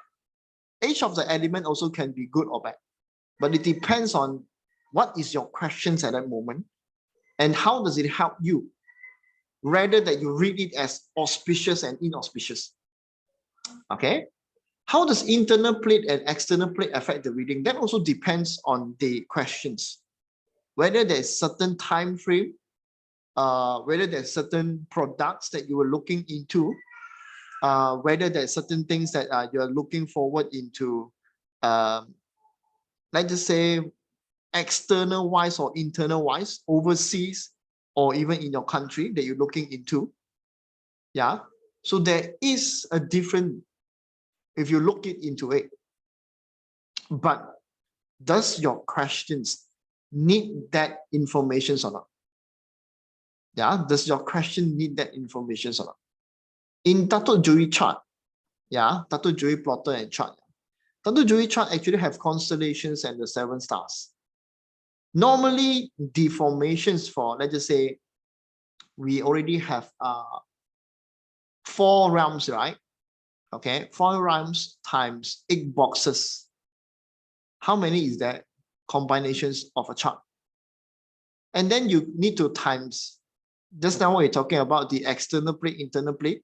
Each of the element also can be good or bad, but it depends on what is your questions at that moment and how does it help you, rather that you read it as auspicious and inauspicious. Okay. How does internal plate and external plate affect the reading? That also depends on the questions. Whether there's certain time frame, whether there's certain products that you were looking into, whether there's certain things that you're looking forward into, let's just say external wise or internal wise, overseas or even in your country that you're looking into. Yeah. So there is a different, if you look it into it. But does your questions need that information or not? Yeah, does your question need that information or not? In Dato Joey chart, yeah, Dato Joey plotter and chart. Dato Joey chart actually have constellations and the 7 stars. Normally, the formations for, let's just say, we already have 4 realms, right? Okay, 4 realms times 8 boxes. How many is that? Combinations of a chart. And then you need to times, just now we're talking about the external plate, internal plate.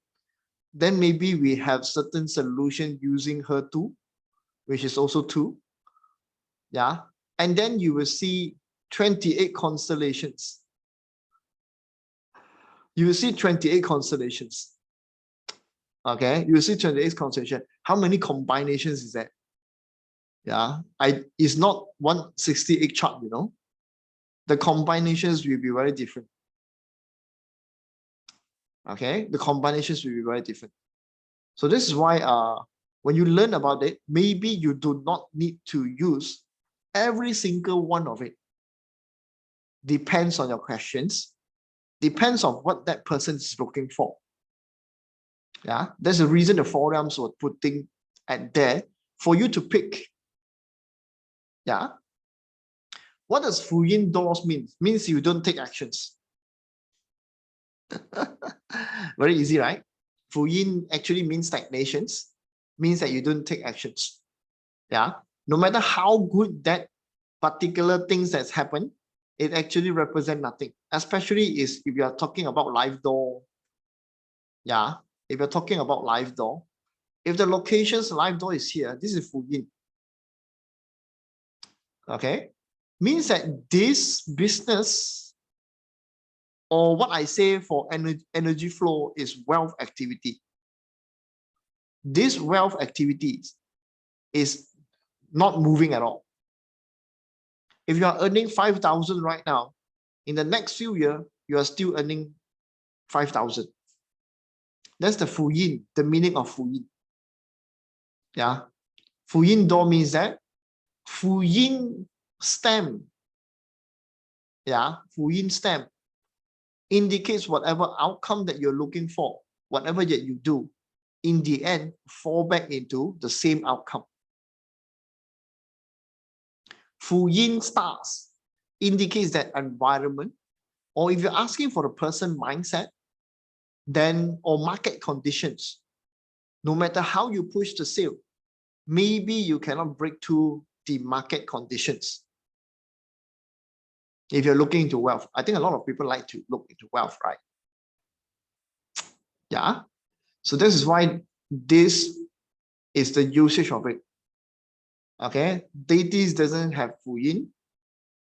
Then maybe we have certain solution using her 2, which is also 2. Yeah. And then you will see 28 constellations. You will see 28 constellations. Okay. You will see 28 constellations. How many combinations is that? Yeah. It's not 168 chart, you know. The combinations will be very different. Okay. The combinations will be very different. So this is why when you learn about it, maybe you do not need to use every single one of it. Depends on your questions, depends on what that person is looking for. Yeah, there's a reason the forums were putting at there for you to pick. Yeah. What does Fuyin doors mean? Means you don't take actions. Very easy, right? Fuyin actually means stagnations, means that you don't take actions. Yeah. No matter how good that particular things that's happened, it actually represents nothing. Especially is if you are talking about live door. Yeah. If you're talking about live door, if the location's live door is here, this is Fuyin. Okay. Means that this business, or what I say for energy flow, is wealth activity. This wealth activities is not moving at all. If you are earning 5,000 right now, in the next few years, you are still earning 5,000. That's the Fuyin, the meaning of Fuyin. Yeah. Fuyin door means that Fuyin stem. Yeah. Fuyin stem indicates whatever outcome that you're looking for, whatever that you do, in the end, fall back into the same outcome. Fu yin stars indicates that environment, or if you're asking for a person mindset, then or market conditions, no matter how you push the sale, maybe you cannot break through the market conditions. If you're looking into wealth, I think a lot of people like to look into wealth, right? Yeah. So this is why this is the usage of it. Okay. Deities doesn't have Fu Yin.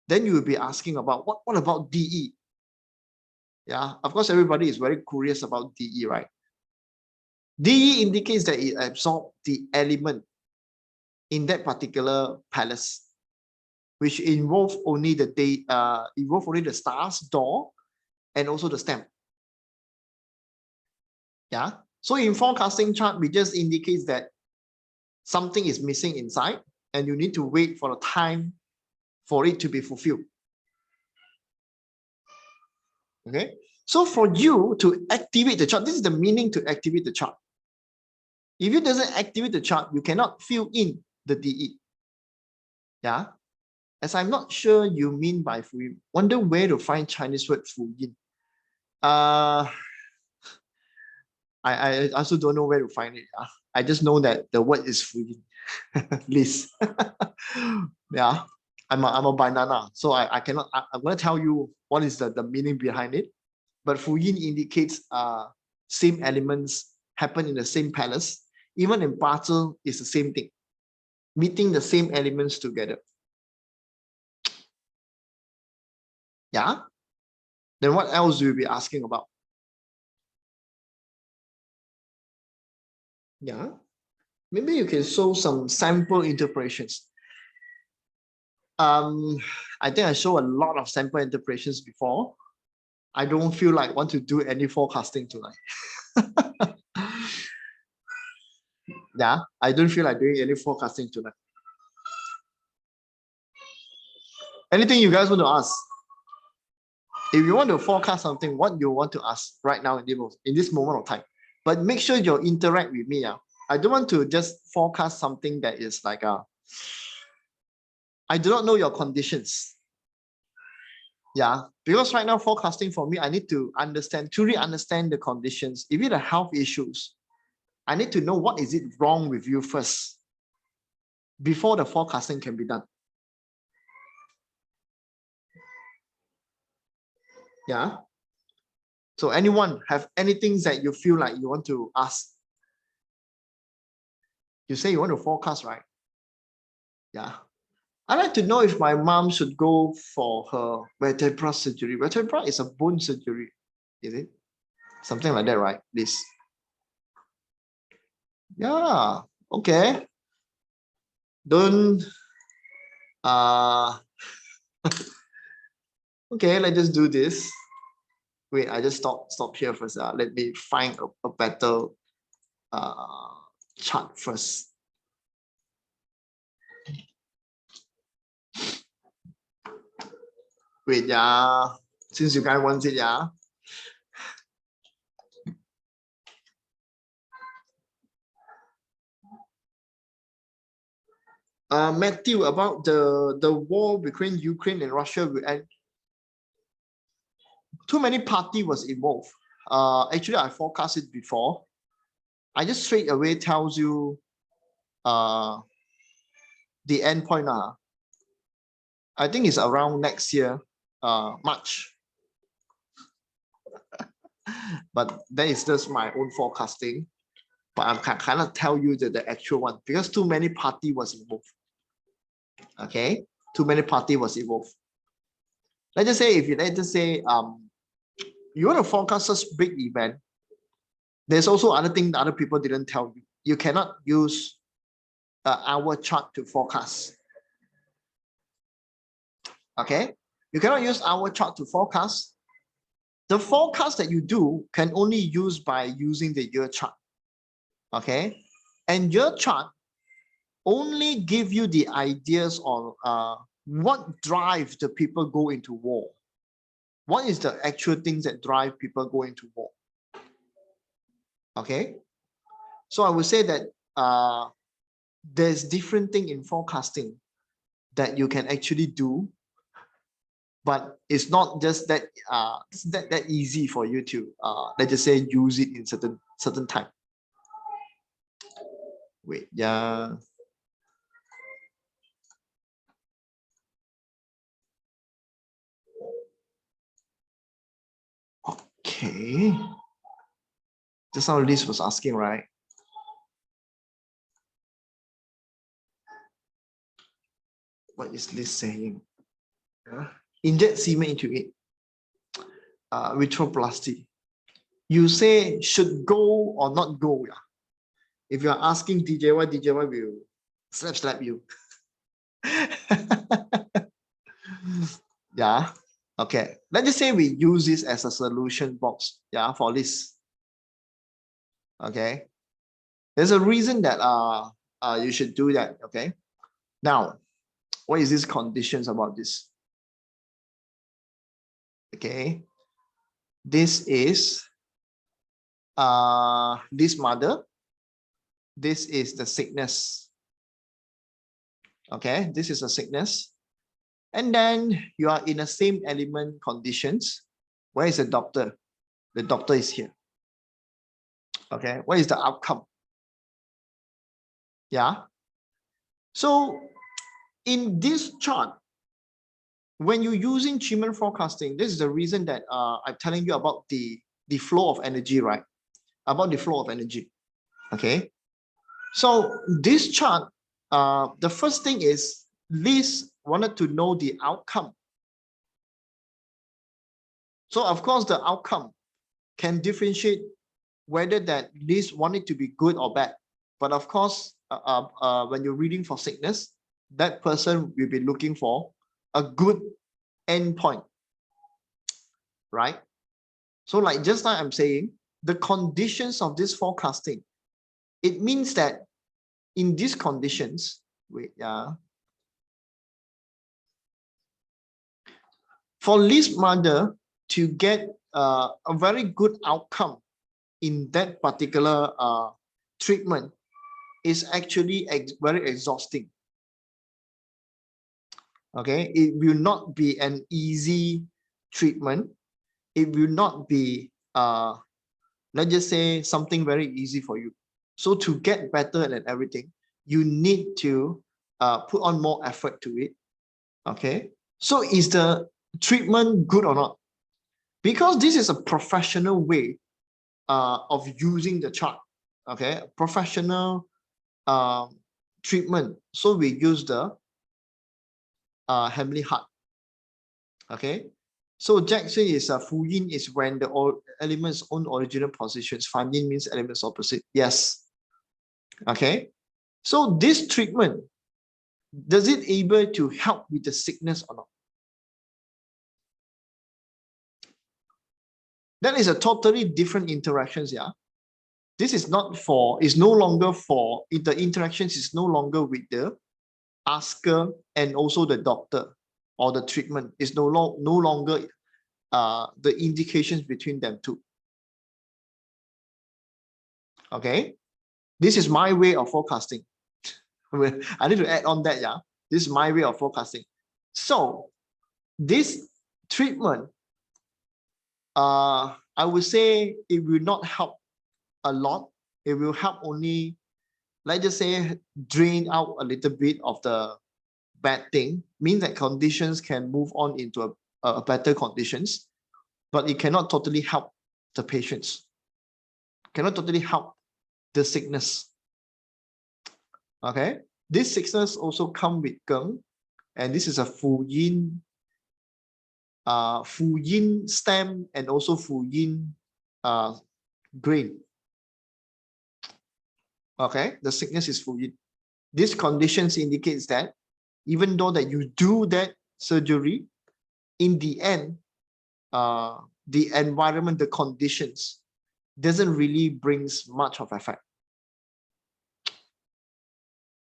Then you will be asking about what about DE? Yeah. Of course, everybody is very curious about DE, right? DE indicates that it absorbs the element in that particular palace, which involve only the stars, door, and also the stamp. Yeah. So in forecasting chart, we just indicates that something is missing inside, and you need to wait for the time for it to be fulfilled. Okay. So for you to activate the chart, this is the meaning to activate the chart. If it doesn't activate the chart, you cannot fill in the DE. Yeah. As I'm not sure you mean by Fu Yin, wonder where to find Chinese word Fu Yin. I also don't know where to find it. I just know that the word is Fu Yin. List. Yeah. I'm a banana, so I cannot. I'm going to tell you what is the meaning behind it. But Fu Yin indicates same elements happen in the same palace. Even in battle, it's the same thing. Meeting the same elements together. Yeah. Then what else will you be asking about? Yeah. Maybe you can show some sample interpretations. I think I show a lot of sample interpretations before. I don't feel like want to do any forecasting tonight. Yeah, I don't feel like doing any forecasting tonight. Anything you guys want to ask? If you want to forecast something, what you want to ask right now in this moment of time, but make sure you interact with me. I don't want to just forecast something that is like I do not know your conditions. Yeah, because right now forecasting for me, I need to truly understand the conditions. If it's a health issues, I need to know what is it wrong with you first before the forecasting can be done. Yeah. So anyone have anything that you feel like you want to ask? You say you want to forecast, right? Yeah. I'd like to know if my mom should go for her vertebra surgery. Vertebra is a bone surgery, is it? Something like that, right? This. Yeah. Okay. Don't okay, let's just do this. Wait, I just stop here first. Let me find a better chart first. Wait, yeah. Since you guys want it, yeah. Matthew, about the war between Ukraine and Russia will end. Too many party was involved. Actually, I forecast it before. I just straight away tells you the end point. I think it's around next year, March. But that is just my own forecasting. But I cannot tell you the actual one because too many party was involved. Okay, too many party was involved. Let's just say you want to forecast such big event, there's also other thing that other people didn't tell you. You cannot use our chart to forecast. Okay, you cannot use our chart to forecast. The forecast that you do can only use by using the year chart. Okay, and year chart only give you the ideas on what drives the people go into war. What is the actual things that drive people go into war? Okay, so I would say that there's different thing in forecasting. that you can actually do, but it's not just that that easy for you to let's just say use it in certain time. Wait, yeah. Okay. Just now Liz was asking, right? What is Liz saying? Yeah. Inject semen into it. Ritualplasty. You say should go or not go, yeah. If you're asking DJY, DJY will slap you. Yeah. Okay. Let's just say we use this as a solution box, yeah, for this. Okay. There's a reason that you should do that. Okay. Now, what is these conditions about this? Okay. This is this mother. This is the sickness. Okay, this is a sickness. And then you are in the same element conditions. Where is the doctor? The doctor is here. Okay, what is the outcome? Yeah. So in this chart, when you're using Qimen forecasting, this is the reason that I'm telling you about the flow of energy, right? About the flow of energy. Okay. So this chart, the first thing is Liz wanted to know the outcome. So of course, the outcome can differentiate whether that Liz wanted to be good or bad. But of course, when you're reading for sickness, that person will be looking for a good endpoint, right? So like just like I'm saying, the conditions of this forecasting, it means that in these conditions, wait, for Liz mother to get a very good outcome in that particular treatment is actually very exhausting. Okay, it will not be an easy treatment. It will not be, let's just say, something very easy for you. So to get better and everything, you need to put on more effort to it. Okay, so is the treatment good or not? Because this is a professional way of using the chart. Okay, professional treatment. So we use the Hamley Hart. Okay, so Jackson is a Fu Yin is when the elements own original positions. Fan Yin means elements opposite. Yes. Okay, so this treatment, does it able to help with the sickness or not? That is a totally different interactions. Yeah, this is not for, is no longer for, the interactions is no longer with the asker and also the doctor, or the treatment is no longer the indications between them two. Okay, this is my way of forecasting. I need to add on that. Yeah, this is my way of forecasting. So this treatment, I would say it will not help a lot. It will help only, let's just say, drain out a little bit of the bad thing, means that conditions can move on into a better conditions, but it cannot totally help the patients, cannot totally help the sickness. Okay, this sickness also come with Geng, and this is a Fu Yin stem and also Fu Yin grain. Okay, the sickness is Fu Yin. These conditions indicates that even though that you do that surgery, in the end, the environment, the conditions doesn't really brings much of effect.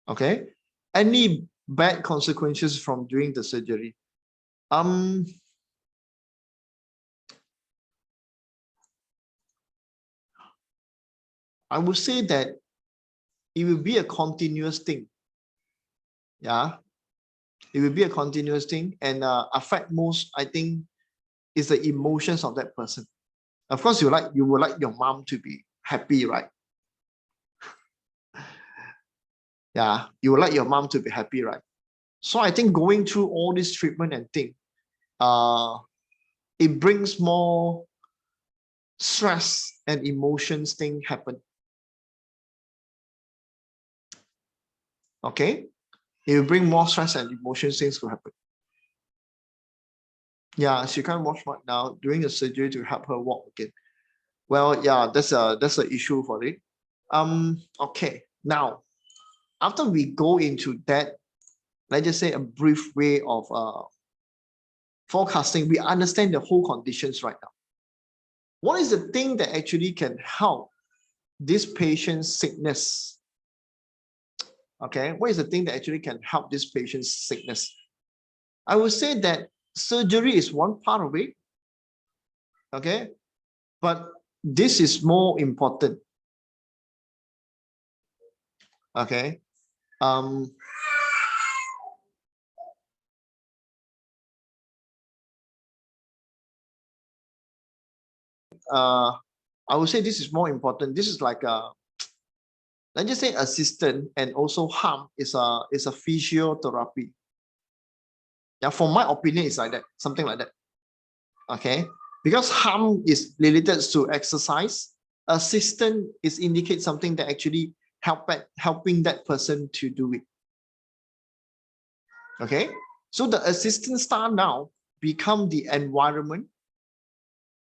Okay, any bad consequences from doing the surgery? I would say that it will be a continuous thing. Yeah, It will be a continuous thing, and affect most, I think, is the emotions of that person. Of course, you would like your mom to be happy, right? Yeah, you would like your mom to be happy, right? So I think going through all this treatment and thing, it brings more stress and emotions thing happen. Okay, it will bring more stress and emotions things to happen. Yeah, she can't walk right now, doing the surgery to help her walk again. Well, yeah, that's an issue for it. Okay, now after we go into that, let's just say a brief way of forecasting, we understand the whole conditions right now. What is the thing that actually can help this patient's sickness? Okay, what is the thing that actually can help this patient's sickness? I would say that surgery is one part of it. Okay, but this is more important. Okay, I would say this is more important. This is like a, let's just say, assistant, and also harm is a physiotherapy. Yeah, for my opinion, it's like that, something like that. Okay, because harm is related to exercise. Assistant is indicate something that actually helping that person to do it. Okay, so the assistant star now become the environment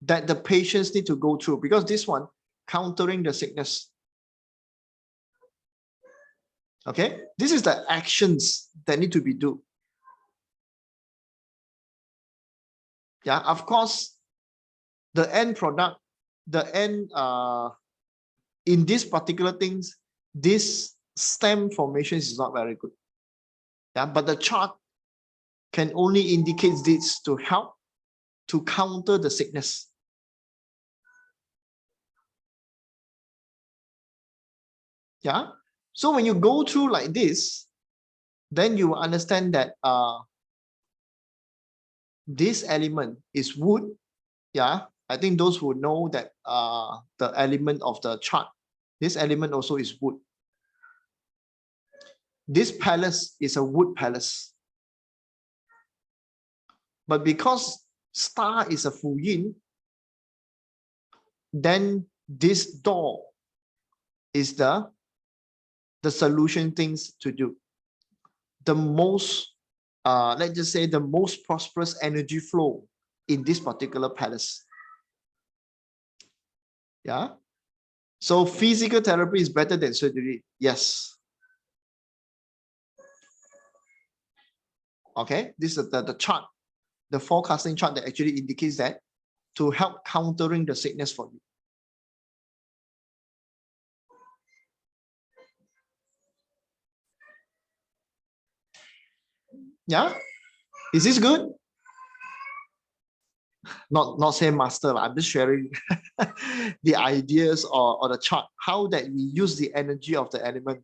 that the patients need to go through, because this one countering the sickness. Okay, this is the actions that need to be do. Yeah, of course, the end product, the end in these particular things, this stem formations is not very good. Yeah, but the chart can only indicate this to help to counter the sickness. Yeah, so when you go through like this, then you will understand that this element is wood. Yeah, I think those who know that the element of the chart, this element also is wood. This palace is a wood palace. But because star is a full yin, then this door is the solution things to do. The most, let's just say, the most prosperous energy flow in this particular palace. Yeah. So physical therapy is better than surgery. Yes. Okay. This is the chart, the forecasting chart that actually indicates that to help countering the sickness for you. Yeah. Is this good? Not say master, I'm just sharing the ideas or the chart, how that we use the energy of the element.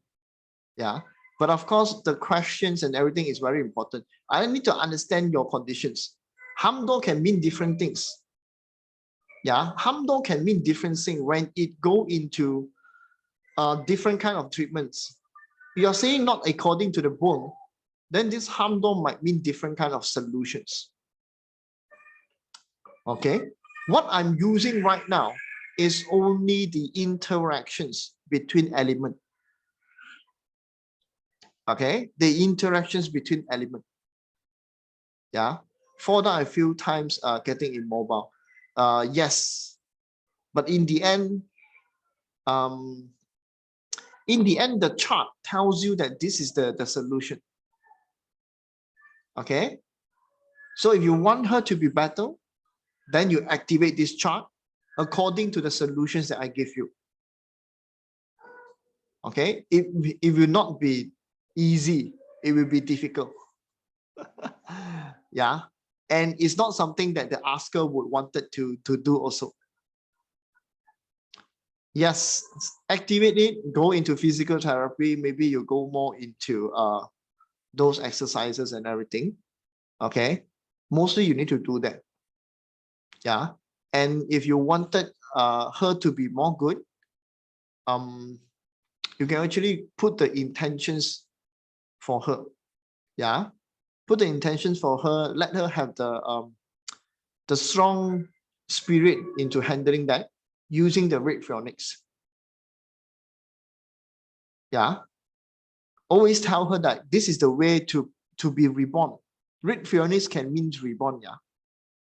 Yeah, but of course the questions and everything is very important. I need to understand your conditions. Hamdo can mean different things. Yeah, Hamdo can mean different things when it go into different kind of treatments. You're saying not according to the bone, then this Hamdo might mean different kind of solutions. Okay, what I'm using right now is only the interactions between elements. Okay, the interactions between elements. Yeah, fall down a few times, getting immobile. Yes, but in the end, the chart tells you that this is the solution. Okay, so if you want her to be better, then you activate this chart according to the solutions that I give you. Okay, it will not be easy, it will be difficult. Yeah, and it's not something that the asker would wanted to do also. Yes, activate it, go into physical therapy, maybe you go more into those exercises and everything. Okay, mostly you need to do that. Yeah, and if you wanted her to be more good, you can actually put the intentions for her. Yeah, put the intentions for her. Let her have the strong spirit into handling that using the red phoenix. Yeah, always tell her that this is the way to be reborn. Red phoenix can mean reborn. Yeah,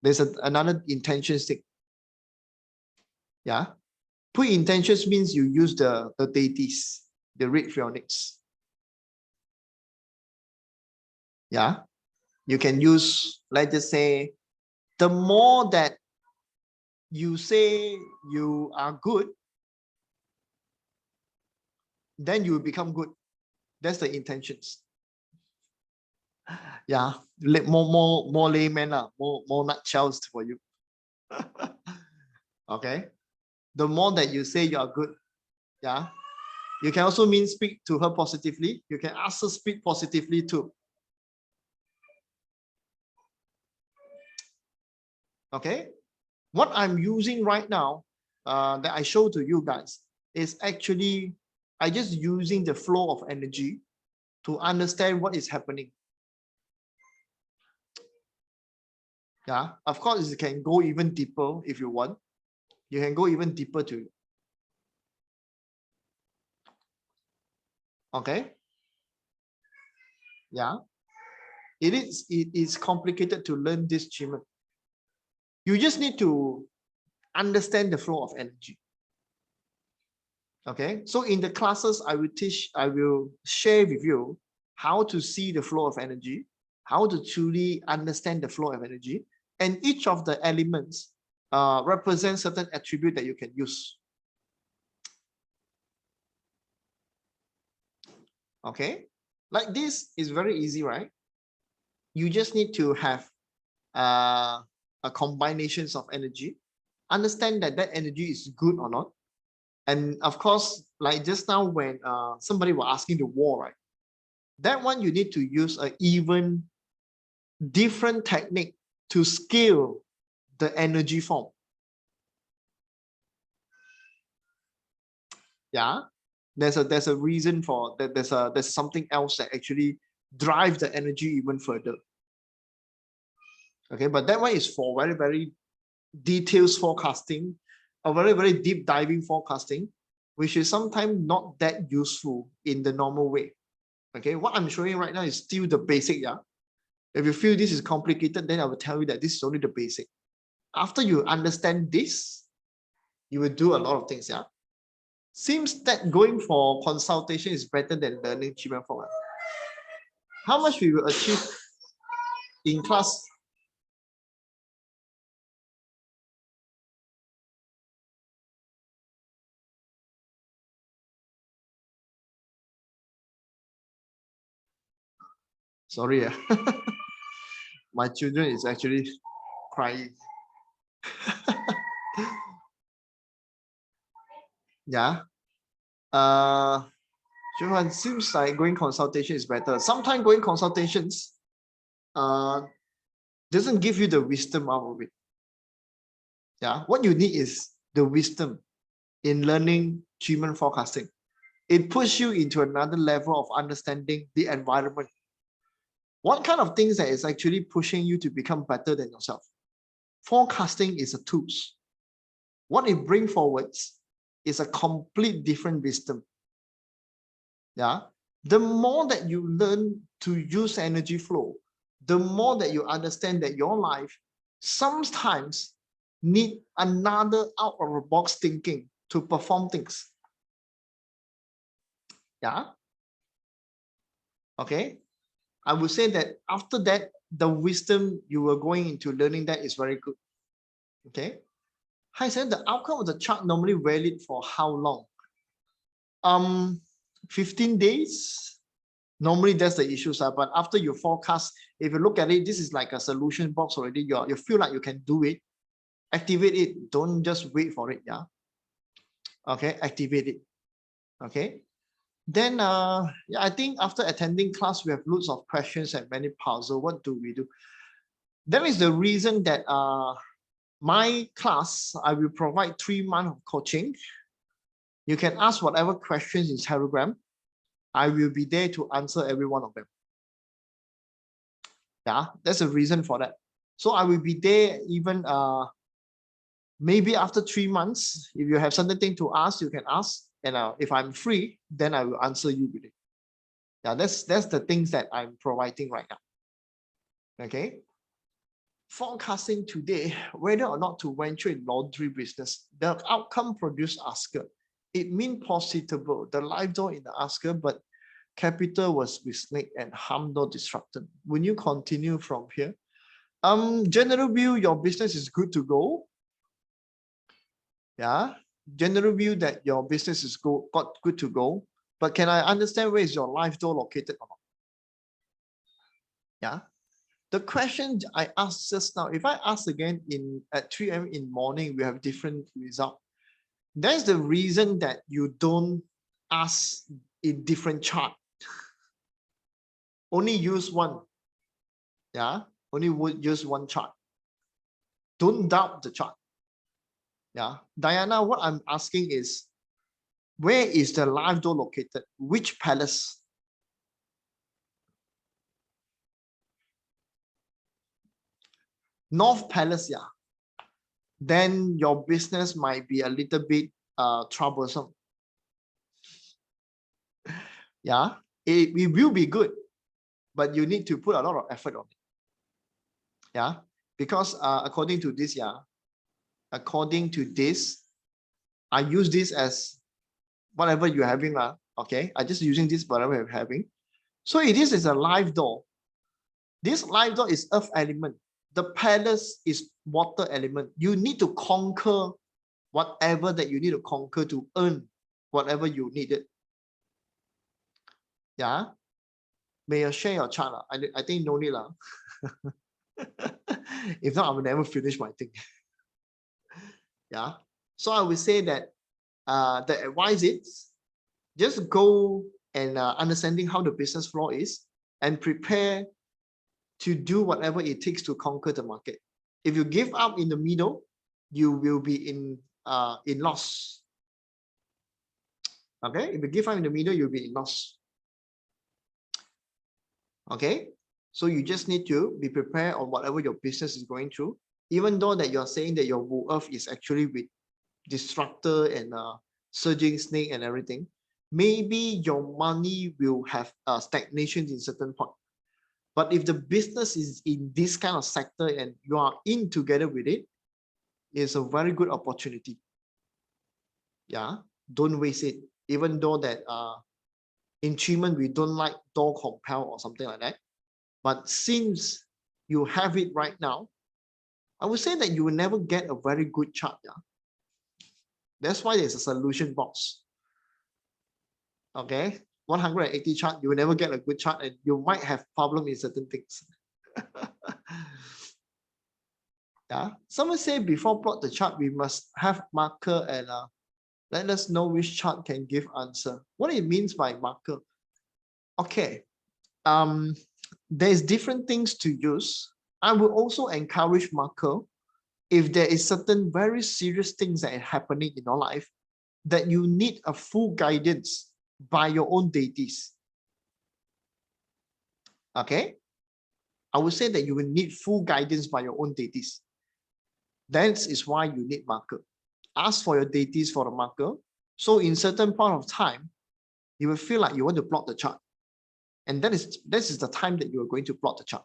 there's another intention stick. Yeah, put intentions means you use the deities, the red phoenix. Yeah, you can use, let's just say, the more that you say you are good, then you will become good. That's the intentions. Yeah, more layman, more nutshells for you. Okay, the more that you say you are good, yeah, you can also mean speak to her positively. You can ask her speak positively too. Okay, what I'm using right now that I show to you guys is actually I just using the flow of energy to understand what is happening. Yeah, of course you can go even deeper if you want. You can go even deeper to. Okay. Yeah. It is complicated to learn this Qimen. You just need to understand the flow of energy. Okay. So in the classes, I will share with you how to see the flow of energy, how to truly understand the flow of energy, and each of the elements represents certain attribute that you can use. Okay. Like this is very easy, right? You just need to have a combinations of energy, understand that that energy is good or not. And of course, like just now when somebody was asking the war, right? That one you need to use an even different technique to scale the energy form. Yeah, there's a reason for that. There's something else that actually drives the energy even further. Okay, but that one is for very details forecasting, a very deep diving forecasting, which is sometimes not that useful in the normal way. Okay, what I'm showing right now is still the basic. Yeah, if you feel this is complicated, then I will tell you that this is only the basic. After you understand this, you will do a lot of things. Yeah, seems that going for consultation is better than learning Qimen form. How much we will achieve in class? Sorry, yeah. My children is actually crying. Yeah. Johan, seems like going consultation is better. Sometimes going consultations doesn't give you the wisdom out of it. Yeah, what you need is the wisdom in learning Qimen forecasting. It pushes you into another level of understanding the environment. What kind of things that is actually pushing you to become better than yourself? Forecasting is a tool. What it brings forwards is a complete different wisdom. Yeah, the more that you learn to use energy flow, the more that you understand that your life sometimes need another out of the box thinking to perform things. Yeah. Okay. I would say that after that, the wisdom you were going into learning that is very good. Okay. Hi, said the outcome of the chart normally valid for how long? 15 days. Normally that's the issues are, but after you forecast, if you look at it, this is like a solution box already. You feel like you can do it, activate it. Don't just wait for it. Yeah. Okay, activate it. Okay. Then yeah, I think after attending class, we have loads of questions and many puzzles. What do we do? That is the reason that my class, I will provide 3 months of coaching. You can ask whatever questions in Telegram. I will be there to answer every one of them. Yeah, that's the reason for that. So I will be there even maybe after 3 months. If you have something to ask, you can ask. And if I'm free, then I will answer you with it. Yeah, that's the things that I'm providing right now. Okay. Forecasting today, whether or not to venture in laundry business, the outcome produced asker. It means profitable. The life door in the asker, but capital was misled and harm not disrupted. When you continue from here, general view, your business is good to go. Yeah, general view that your business is got good to go. But can I understand where is your life door located or not? Yeah. The question I asked just now, if I ask again at 3 a.m. in morning, we have different result. That's the reason that you don't ask in different chart. Only use one. Yeah, only would use one chart. Don't doubt the chart. Yeah, Diana, what I'm asking is, where is the live door located? Which palace? North Palace, yeah. Then your business might be a little bit troublesome. Yeah, it will be good, but you need to put a lot of effort on it. Yeah, because according to this, yeah, according to this, I use this as whatever you're having, okay? I just using this whatever you're having. So this is a live door. This live door is earth element. The palace is water element. You need to conquer whatever that you need to conquer to earn whatever you needed. Yeah. May I share your chart? I think no need. If not, I will never finish my thing. Yeah. So I would say that the advice is just go and understanding how the business flow is and prepare to do whatever it takes to conquer the market. If you give up in the middle, you will be in loss. Okay, if you give up in the middle, you'll be in loss. Okay, so you just need to be prepared on whatever your business is going through, even though that you're saying that your Wu Earth is actually with disruptor and surging snake and everything. Maybe your money will have stagnation in certain point. But if the business is in this kind of sector and you are in together with it, it's a very good opportunity. Yeah, don't waste it. Even though that in Qimen, we don't like door compel or something like that. But since you have it right now, I would say that you will never get a very good chart. Yeah, that's why there's a solution box. Okay, 180 chart, you will never get a good chart and you might have problem in certain things. Yeah, someone say before plot the chart, we must have marker and let us know which chart can give answer. What it means by marker? Okay, there's different things to use. I will also encourage marker if there is certain very serious things that are happening in your life that you need a full guidance by your own deities. Okay, I would say that you will need full guidance by your own deities. That is why you need marker. Ask for your deities for the marker. So in certain point of time, you will feel like you want to plot the chart. And this is the time that you are going to plot the chart.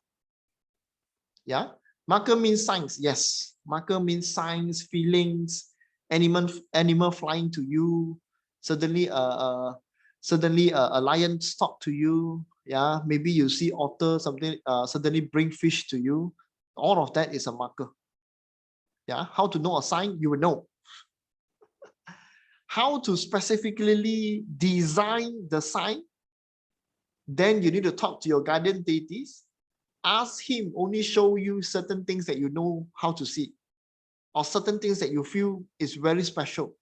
Yeah. Marker means signs. Yes. Marker means signs, feelings, animal flying to you. Suddenly a lion stalk to you. Yeah. Maybe you see otter, something suddenly bring fish to you. All of that is a marker. Yeah. How to know a sign? You will know. How to specifically design the sign? Then you need to talk to your guardian deities. Ask him only show you certain things that you know how to see, or certain things that you feel is very special.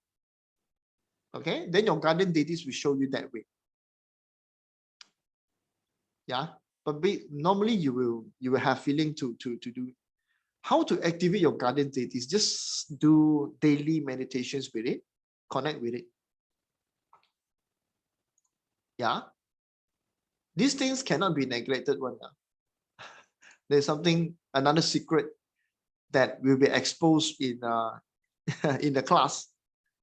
Okay, then your guardian deities will show you that way. Yeah, but normally you will have feeling to do. How to activate your guardian deities? Just do daily meditations with it, connect with it. Yeah, these things cannot be neglected one. There's another secret that will be exposed in in the class,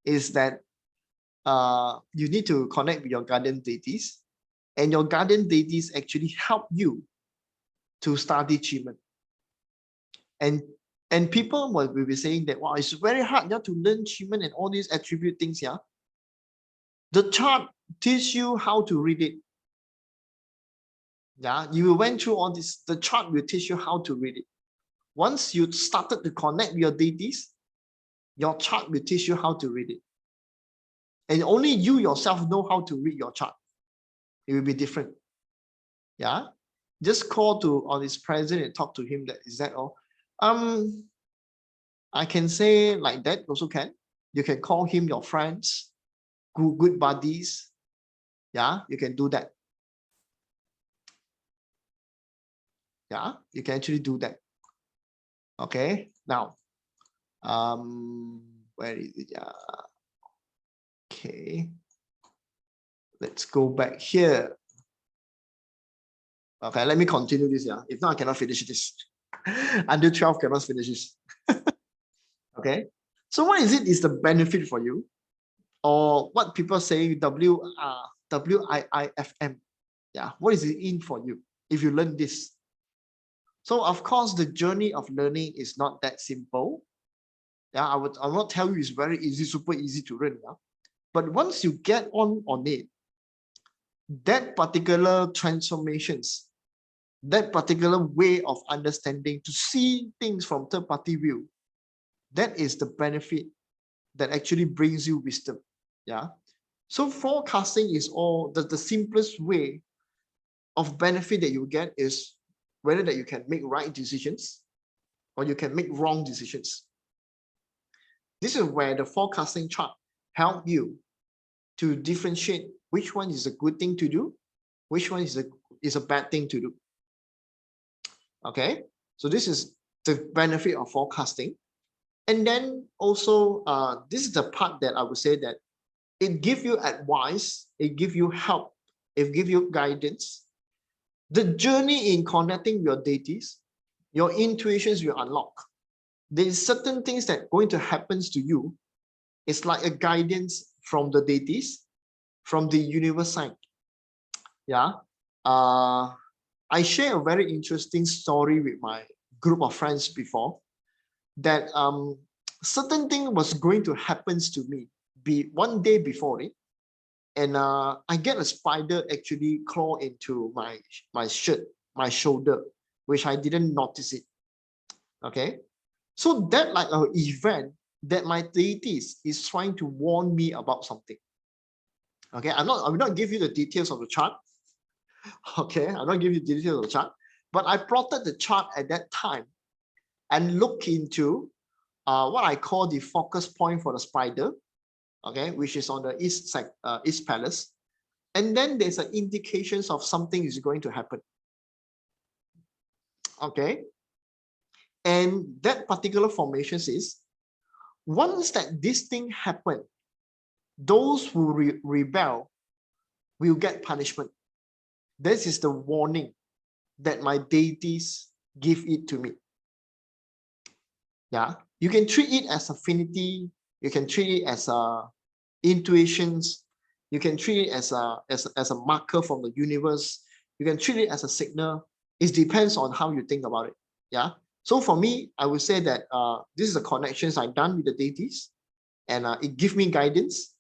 is that you need to connect with your guardian deities, and your guardian deities actually help you to study Qimen. And people will be saying that, wow, it's very hard, yeah, to learn Qimen and all these attribute things. Yeah, the chart teach you how to read it. Yeah, you went through all this. The chart will teach you how to read it. Once you started to connect with your deities, your chart will teach you how to read it. And only you yourself know how to read your chart. It will be different. Yeah, just call on his president and talk to him. Is that all? I can say like that also can. You can call him your friends, good buddies. Yeah, you can do that. Yeah, you can actually do that. Okay, now, where is it? Yeah. Okay, let's go back here. Okay, let me continue this. Yeah, if not, I cannot finish this. Under 12 cannot finish this. Okay, so what is the benefit for you, or what people say WIIFM? Yeah, what is it in for you if you learn this? So of course, the journey of learning is not that simple. Yeah, I will not tell you it's very easy, super easy to learn. Yeah? But once you get on it, that particular transformations, that particular way of understanding, to see things from third-party view, that is the benefit that actually brings you wisdom. Yeah. So forecasting is all the simplest way of benefit that you get is whether that you can make right decisions or you can make wrong decisions. This is where the forecasting chart help you to differentiate which one is a good thing to do, which one is a bad thing to do. Okay, so this is the benefit of forecasting. And then also, this is the part that I would say that it gives you advice, it gives you help, it gives you guidance. The journey in connecting your deities, your intuitions will unlock. There's certain things that are going to happen to you. It's like a guidance from the deities, from the universe side. Yeah. I share a very interesting story with my group of friends before, that certain thing was going to happen to me be one day before it, and I get a spider actually crawl into my shirt, my shoulder, which I didn't notice it. Okay, so that like an event that my deities is trying to warn me about something. Okay, I will not give you the details of the chart. Okay, I'll not give you the details of the chart, but I plotted the chart at that time and look into what I call the focus point for the spider, okay, which is on the east side, east palace. And then there's an indications of something is going to happen. Okay. And that particular formation is, once that this thing happen, those who rebel will get punishment. This is the warning that my deities give it to me. Yeah, you can treat it as affinity, you can treat it as intuitions, you can treat it as a marker from the universe, you can treat it as a signal. It depends on how you think about it. Yeah, so for me, I would say that this is the connections I've done with the deities, and it gives me guidance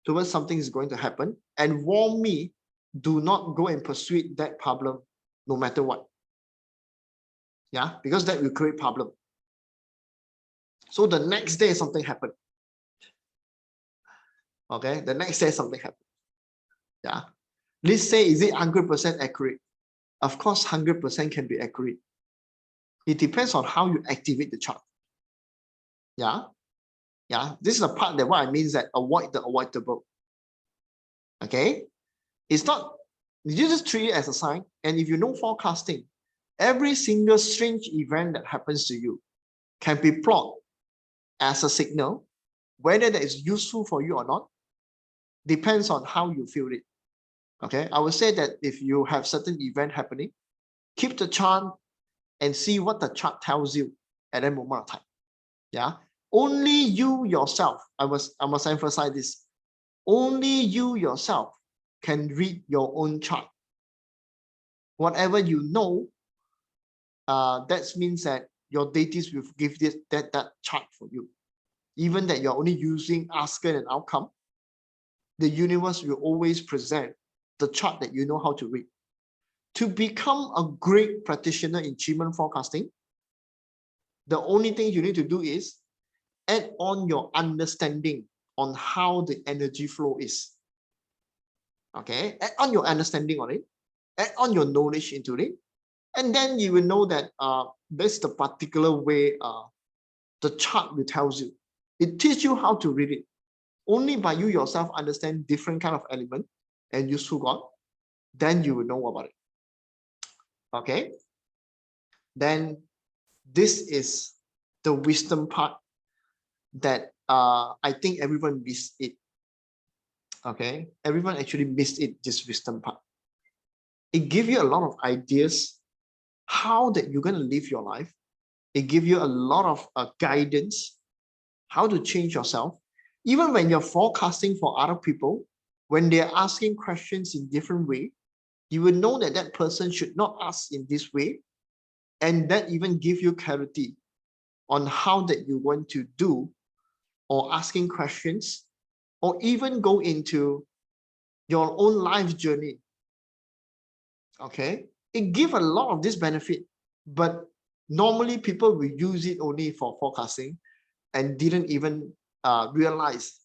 towards something is going to happen, and warn me, do not go and pursue that problem no matter what. Yeah, because that will create problem. So the next day something happened. Okay, the next day something happened. Yeah, let's say, is it 100% accurate? Of course 100% can be accurate. It depends on how you activate the chart. Yeah, yeah, this is the part that what I mean is that avoid the avoidable. Okay, it's not You just treat it as a sign. And if you know forecasting, every single strange event that happens to you can be plotted as a signal. Whether that is useful for you or not depends on how you feel it. Okay, I would say that if you have certain event happening, keep the chart and see what the chart tells you at that moment of time. Yeah, only you yourself, I must emphasize this, only you yourself can read your own chart. Whatever you know, that means that your deities will give that chart for you. Even that you're only using asker and outcome, the universe will always present the chart that you know how to read. To become a great practitioner in Qimen forecasting, the only thing you need to do is add on your understanding on how the energy flow is. Okay, add on your understanding on it, add on your knowledge into it, and then you will know that this is the particular way the chart will tell you. It teaches you how to read it. Only by you yourself understand different kind of element and useful God, then you will know about it. Okay, then this is the wisdom part that I think everyone missed it. Okay, everyone actually missed it, this wisdom part. It gives you a lot of ideas how that you're going to live your life. It gives you a lot of guidance how to change yourself. Even when you're forecasting for other people, when they're asking questions in different way, you will know that that person should not ask in this way, and that even give you clarity on how that you're going to do, or asking questions, or even go into your own life journey. Okay, it gives a lot of this benefit, but normally people will use it only for forecasting and didn't even realize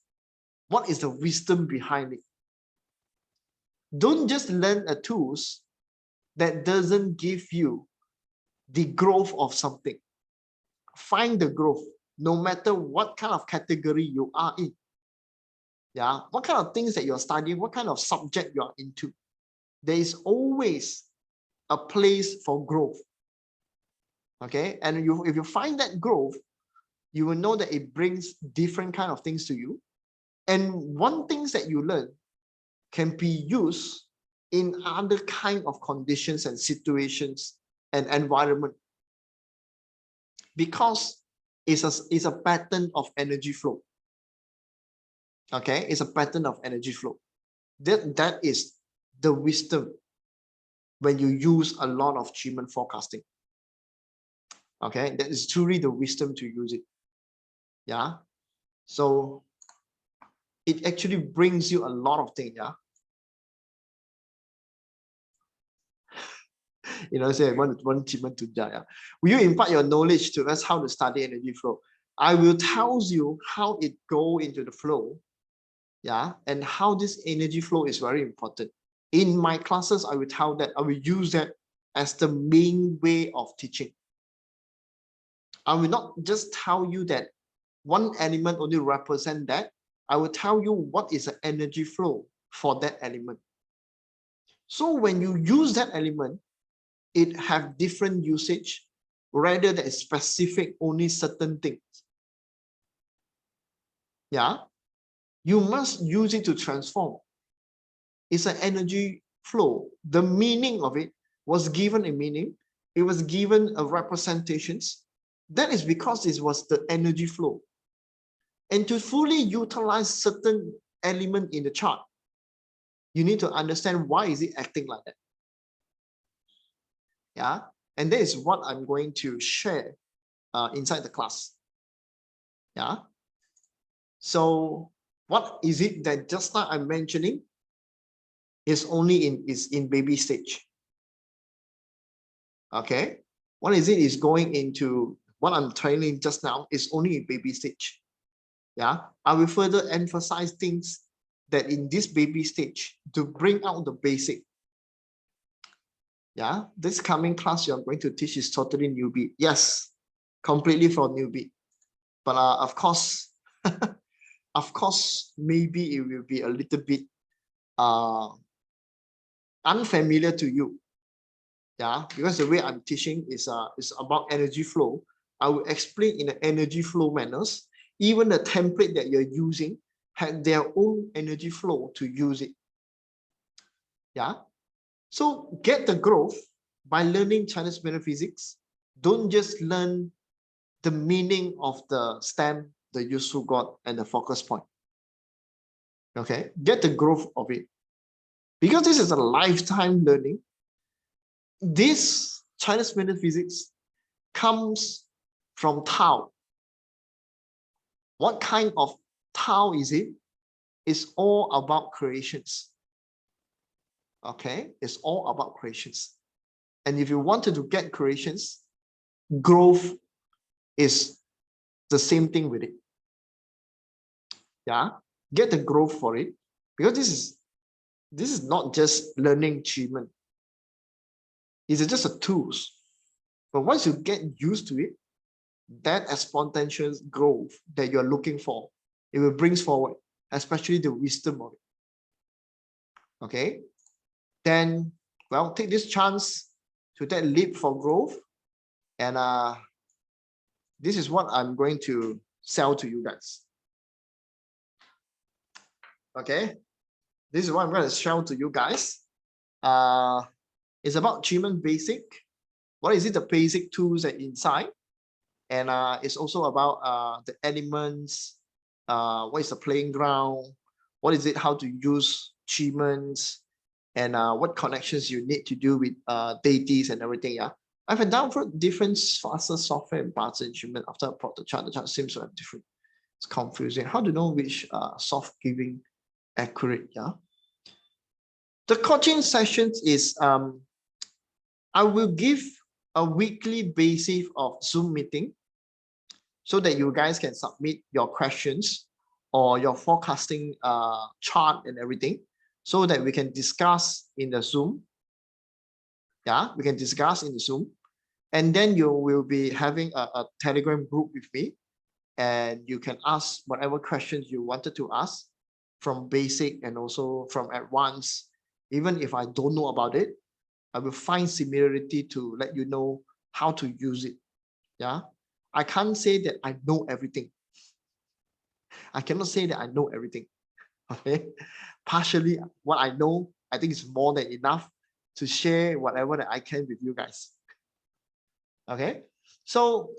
what is the wisdom behind it. Don't just learn a tools that doesn't give you the growth of something. Find the growth, no matter what kind of category you are in. Yeah, what kind of things that you're studying, what kind of subject you're into. There is always a place for growth. Okay, and if you find that growth, you will know that it brings different kind of things to you. And one things that you learn can be used in other kind of conditions and situations and environment, because it's a pattern of energy flow. Okay, it's a pattern of energy flow. That is the wisdom when you use a lot of Qimen forecasting. Okay, that is truly the wisdom to use it. Yeah, so it actually brings you a lot of things. Yeah, you know, say one Qimen to yeah. Will you impart your knowledge to us how to study energy flow? I will tell you how it go into the flow. Yeah, and how this energy flow is very important. In my classes, I will tell that I will use that as the main way of teaching. I will not just tell you that one element only represent that. I will tell you what is the energy flow for that element. So when you use that element, it have different usage rather than specific only certain things. Yeah, you must use it to transform. It's an energy flow. The meaning of it was given a meaning. It was given a representations. That is because it was the energy flow. And to fully utilize certain element in the chart, you need to understand why is it acting like that. Yeah, and that is what I'm going to share inside the class. Yeah. So what is it that just now I'm mentioning is only in baby stage. Okay, what is it is going into what I'm training just now is only in baby stage. Yeah, I will further emphasize things that in this baby stage to bring out the basic. Yeah, this coming class you're going to teach is totally newbie. Yes, completely for newbie. But of course, of course, maybe it will be a little bit unfamiliar to you, yeah, because the way I'm teaching is about energy flow, I will explain in an energy flow manners. Even the template that you're using have their own energy flow to use it. Yeah. So get the growth by learning Chinese metaphysics. Don't just learn the meaning of the stem, the useful god, and the focus point. Okay, get the growth of it. Because this is a lifetime learning. This Chinese metaphysics comes from Tao. What kind of Tao is it? It's all about creations. Okay, it's all about creations. And if you wanted to get creations, growth is the same thing with it. Yeah, get the growth for it, because this is not just learning Qimen. It's just a tools. But once you get used to it, that spontaneous growth that you're looking for, it will bring forward, especially the wisdom of it. Okay, then, well, take this chance to take a leap for growth. And this is what I'm going to sell to you guys. Okay, this is what I'm going to show to you guys. It's about Qimen basic. What is it? The basic tools that inside, and it's also about the elements. What is the playing ground? What is it? How to use Qimens, and what connections you need to do with deities and everything. Yeah, I've downloaded different faster software and parts in Qimen. After I brought the chart seems to have different. It's confusing. How to know which soft giving accurate? Yeah. The coaching sessions is I will give a weekly basis of Zoom meeting so that you guys can submit your questions or your forecasting chart and everything, so that we can discuss in the Zoom. Yeah, we can discuss in the Zoom. And then you will be having a Telegram group with me, and you can ask whatever questions you wanted to ask, from basic and also from advanced. Even if I don't know about it, I will find similarity to let you know how to use it. Yeah, I can't say that I know everything. I cannot say that I know everything. Okay, partially what I know, I think is more than enough to share whatever that I can with you guys. Okay, so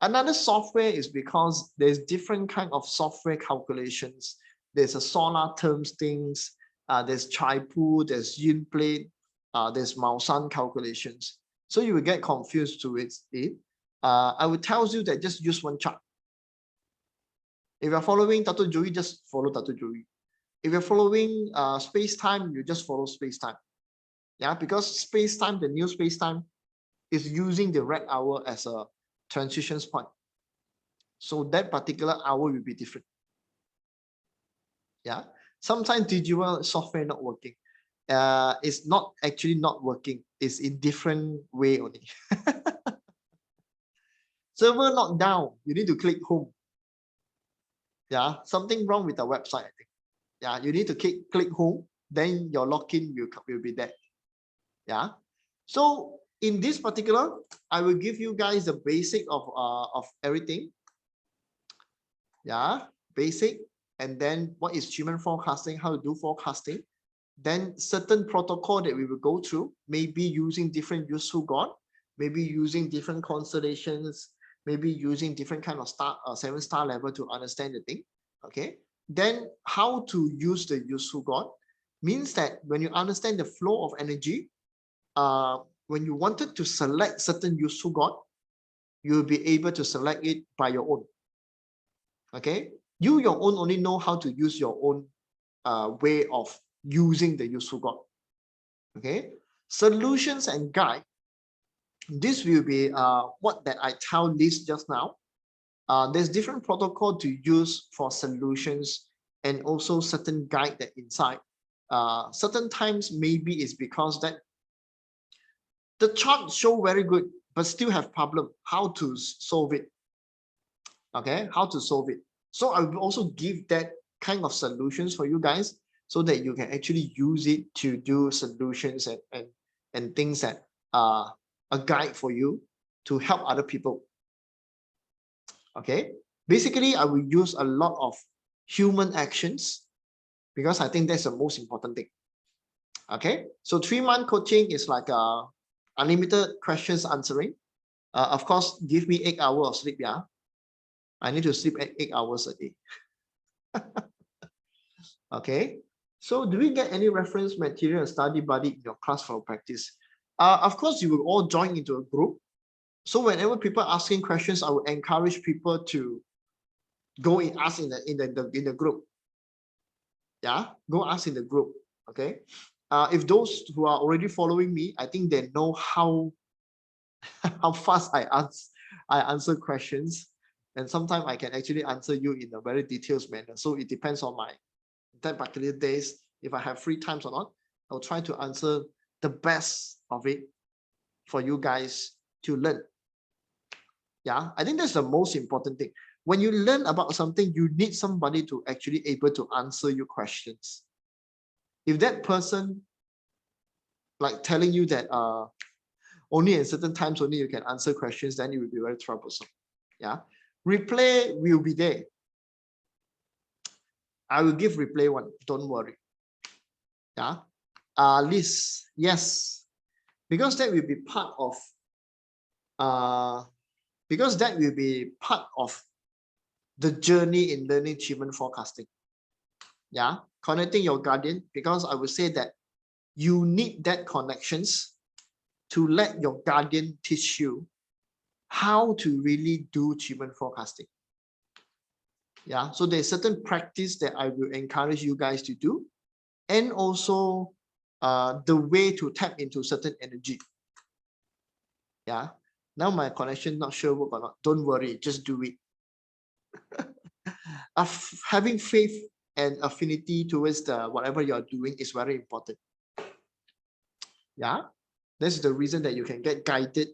another software is because there's different kind of software calculations. There's a solar terms things. There's Chaipu, there's yin plate, there's Mao-san calculations. So you will get confused to it. I will tell you that just use one chart. If you're following Tattoo Joey, just follow Tattoo Joey. If you're following space-time, you just follow space-time. Yeah, because space-time, the new space-time, is using the red hour as a transition point. So that particular hour will be different. Yeah, sometimes digital software not working. It's not actually not working. It's in different way only. Server not down. You need to click home. Yeah, something wrong with the website, I think. Yeah, you need to click home. Then your login will be there. Yeah. So in this particular, I will give you guys the basic of everything. Yeah, basic. And then what is Qimen forecasting, how to do forecasting. Then certain protocol that we will go through, maybe using different useful god, maybe using different constellations, maybe using different kind of star, 7-star level to understand the thing. Okay. Then how to use the useful god means that when you understand the flow of energy, when you wanted to select certain useful god, you'll be able to select it by your own. Okay, your own only know how to use your own way of using the useful god. Okay, solutions and guide. This will be what that I tell Liz just now. There's different protocol to use for solutions and also certain guide that inside. Certain times maybe it's because that the chart show very good, but still have problem. How to solve it? Okay, how to solve it? So I will also give that kind of solutions for you guys, so that you can actually use it to do solutions and things that are a guide for you to help other people. Okay, basically I will use a lot of human actions because I think that's the most important thing. Okay, so 3-month coaching is like unlimited questions answering. Of course, give me 8 hours of sleep. Yeah, I need to sleep 8 hours a day. Okay, so do we get any reference material or study buddy in your class for practice? Of course, you will all join into a group. So whenever people are asking questions, I will encourage people to go and ask in the group. Yeah, go ask in the group. Okay, if those who are already following me, I think they know how fast I answer questions, and sometimes I can actually answer you in a very detailed manner. So it depends on my that particular days. If I have free times or not, I'll try to answer the best of it for you guys to learn. Yeah, I think that's the most important thing. When you learn about something, you need somebody to actually able to answer your questions. If that person like telling you that only at certain times only you can answer questions, then it will be very troublesome. Yeah, replay will be there. I will give replay one, don't worry. Yeah, list, yes, because that will be part of the journey in learning Qimen forecasting. Yeah, connecting your guardian, because I would say that you need that connections to let your guardian teach you how to really do Qimen forecasting. Yeah, so there's certain practice that I will encourage you guys to do, and also the way to tap into certain energy. Yeah, now my connection not sure work or not. Don't worry, just do it. Having faith and affinity towards the whatever you're doing is very important. Yeah, that's the reason that you can get guided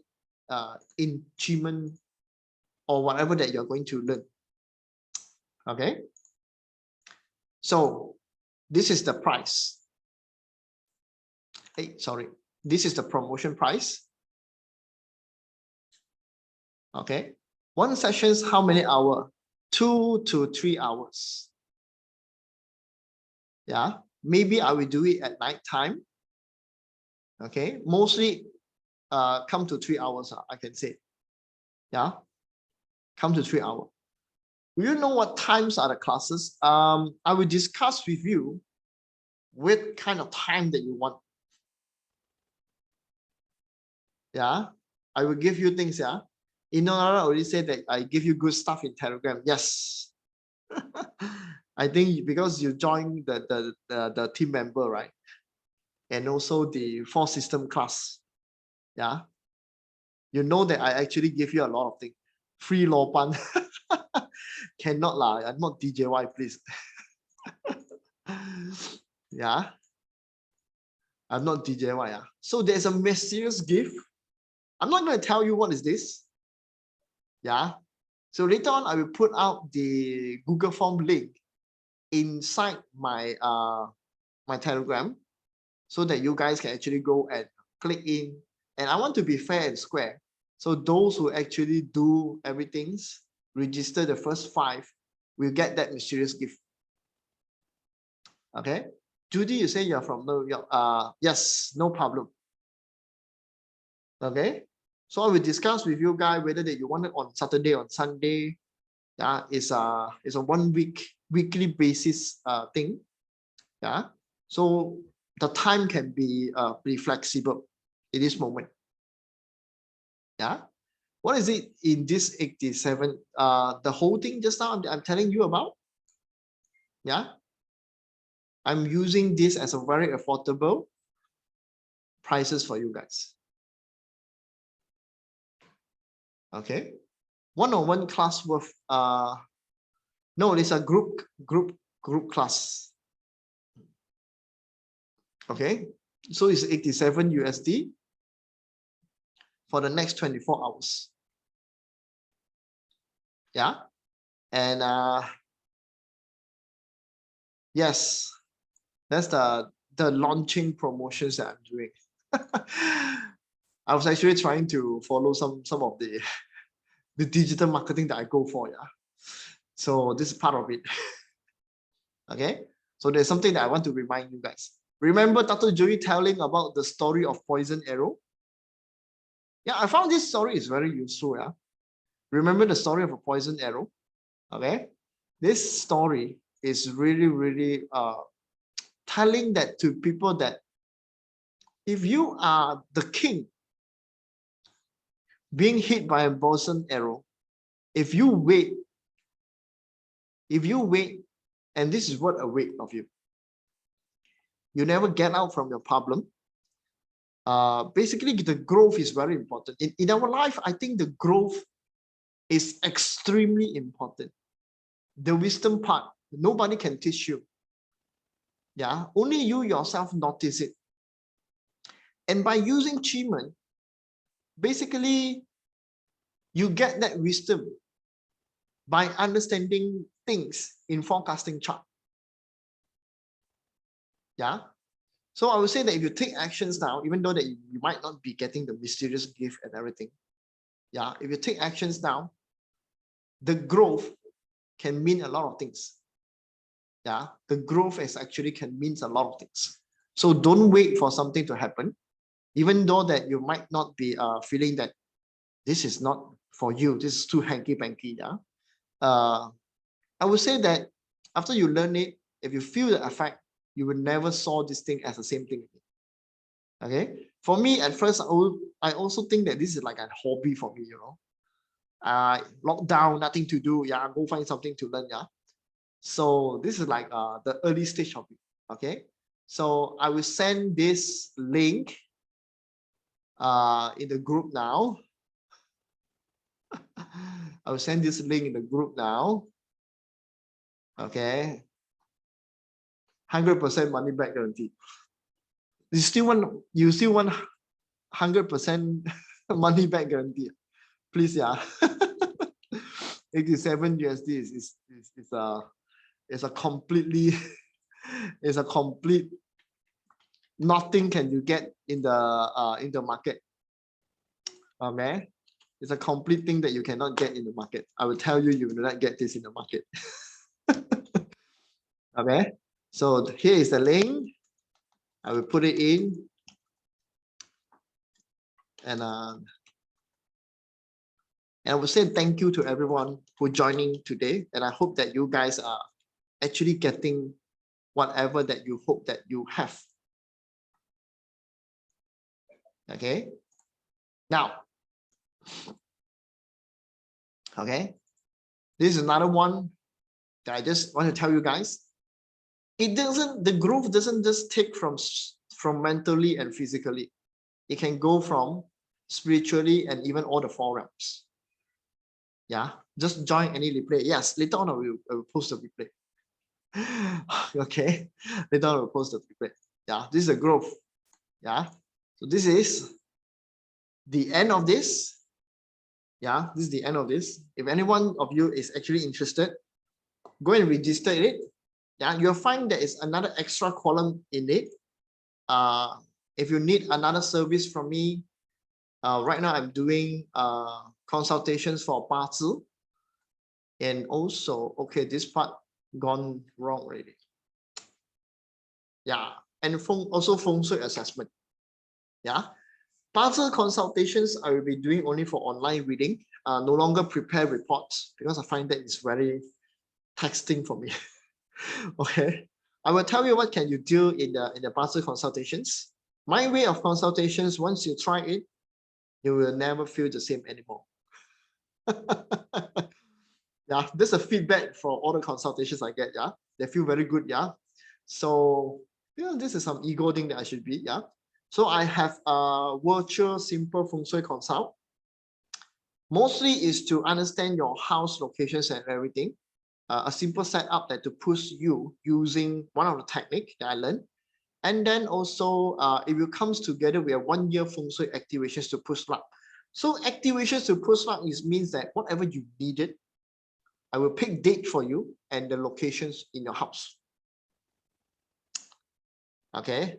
in Qimen or whatever that you're going to learn. Okay, so this is the price. Hey, sorry, this is the promotion price. Okay, one session's how many hours? 2 to 3 hours. Yeah, maybe I will do it at night time. Okay, mostly come to 3 hours, I can say. Yeah, come to 3 hours. Do you know what times are the classes? I will discuss with you what kind of time that you want. Yeah, I will give you things. Yeah, Inora already said that I give you good stuff in Telegram. Yes. I think because you joined the team member, right? And also the 4 system class. Yeah. You know that I actually give you a lot of things. Free Lopan. Cannot lah. I'm not DJY, please. Yeah. I'm not DJY. Yeah. So there's a mysterious gift. I'm not going to tell you what is this. Yeah. So later on, I will put out the Google Form link inside my my Telegram, so that you guys can actually go and click in. And I want to be fair and square. So those who actually do everything, register the first 5, will get that mysterious gift. Okay. Judy, you say you're from New York. Yes, no problem. Okay. So I will discuss with you guys whether that you want it on Saturday or Sunday. Yeah, it's a 1 weekly basis thing. Yeah. So the time can be pretty flexible in this moment. Yeah. What is it in this 87? The whole thing just now I'm telling you about. Yeah. I'm using this as a very affordable prices for you guys. Okay. One-on-one class worth no, it's a group class. Okay. So it's 87 USD for the next 24 hours. Yeah. And yes, That's the launching promotions that I'm doing. I was actually trying to follow some of the digital marketing that I go for, yeah. So this is part of it. Okay. So there's something that I want to remind you guys. Remember Dr. Joey telling about the story of poison arrow? Yeah, I found this story is very useful. Yeah. Remember the story of a poison arrow? Okay. This story is really telling that to people that if you are the king being hit by a poison arrow, if you wait, and this is what await of you, you never get out from your problem. Basically, the growth is very important. In our life, I think the growth is extremely important. The wisdom part, nobody can teach you. Yeah, only you yourself notice it. And by using Qimen, basically, you get that wisdom by understanding things in forecasting chart. Yeah. So I would say that if you take actions now, even though that you might not be getting the mysterious gift and everything, yeah, if you take actions now, the growth can mean a lot of things. Yeah, the growth is actually can mean a lot of things. So don't wait for something to happen, even though that you might not be feeling that this is not for you, this is too hanky-panky. Yeah. I would say that after you learn it, if you feel the effect, you will never saw this thing as the same thing again. Okay. For me, at first, I also think that this is like a hobby for me, you know. Lockdown, nothing to do. Yeah, go find something to learn. Yeah. So this is like the early stage of it. Okay. So I will send this link in the group now. I will send this link in the group now. Okay. 100% money back guarantee. You still want 100% money back guarantee? Please, yeah. 87 USD is a completely is a complete nothing can you get in the market. Okay, it's a complete thing that you cannot get in the market. I will tell you, you will not get this in the market. Okay, so here is the link. I will put it in, and I will say thank you to everyone for joining today, and I hope that you guys are actually getting whatever that you hope that you have. Okay, now, okay, this is another one that I just want to tell you guys. The growth doesn't just take from mentally and physically. It can go from spiritually and even all the four realms. Yeah, just join any replay. Yes, later on I will post the replay. Okay, later on I will post the replay. Yeah, this is a growth. Yeah, so this is the end of this. Yeah, this is the end of this. If anyone of you is actually interested, go and register it. Yeah, you'll find there is another extra column in it. If you need another service from me, right now I'm doing consultations for 八字, and also, okay, this part gone wrong already. Yeah, and also feng shui assessment. Yeah, 八字 consultations I will be doing only for online reading. No longer prepare reports because I find that it's very texting for me. Okay, I will tell you what can you do in the 八字 consultations. My way of consultations, once you try it, you will never feel the same anymore. Yeah, this is a feedback for all the consultations I get. Yeah, they feel very good. Yeah, so yeah, this is some ego thing that I should be. Yeah, so I have a virtual simple feng shui consult. Mostly is to understand your house locations and everything. A simple setup that to push you using one of the technique that I learned. And then also, if it comes together, we have 1 year feng shui activations to push luck. So activations to push luck means that whatever you needed, I will pick date for you and the locations in your house. Okay,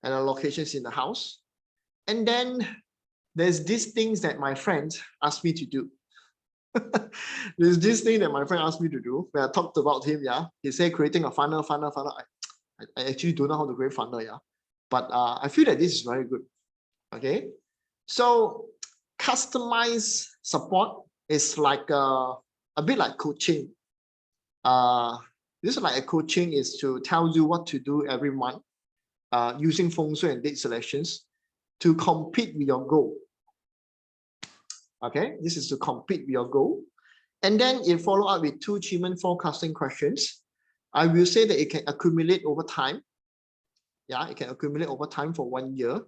and the locations in the house. And then there's these things that my friend asked me to do. There's this thing that my friend asked me to do when I talked about him. Yeah, he said creating a funnel. I actually don't know how to create funnel. Yeah, but I feel that this is very good. Okay, so customized support is like a bit like coaching. This is like a coaching is to tell you what to do every month, using feng shui and date selections to compete with your goal. Okay, this is to compete with your goal. And then it follow up with 2 Qimen forecasting questions. I will say that it can accumulate over time. Yeah, it can accumulate over time for 1 year.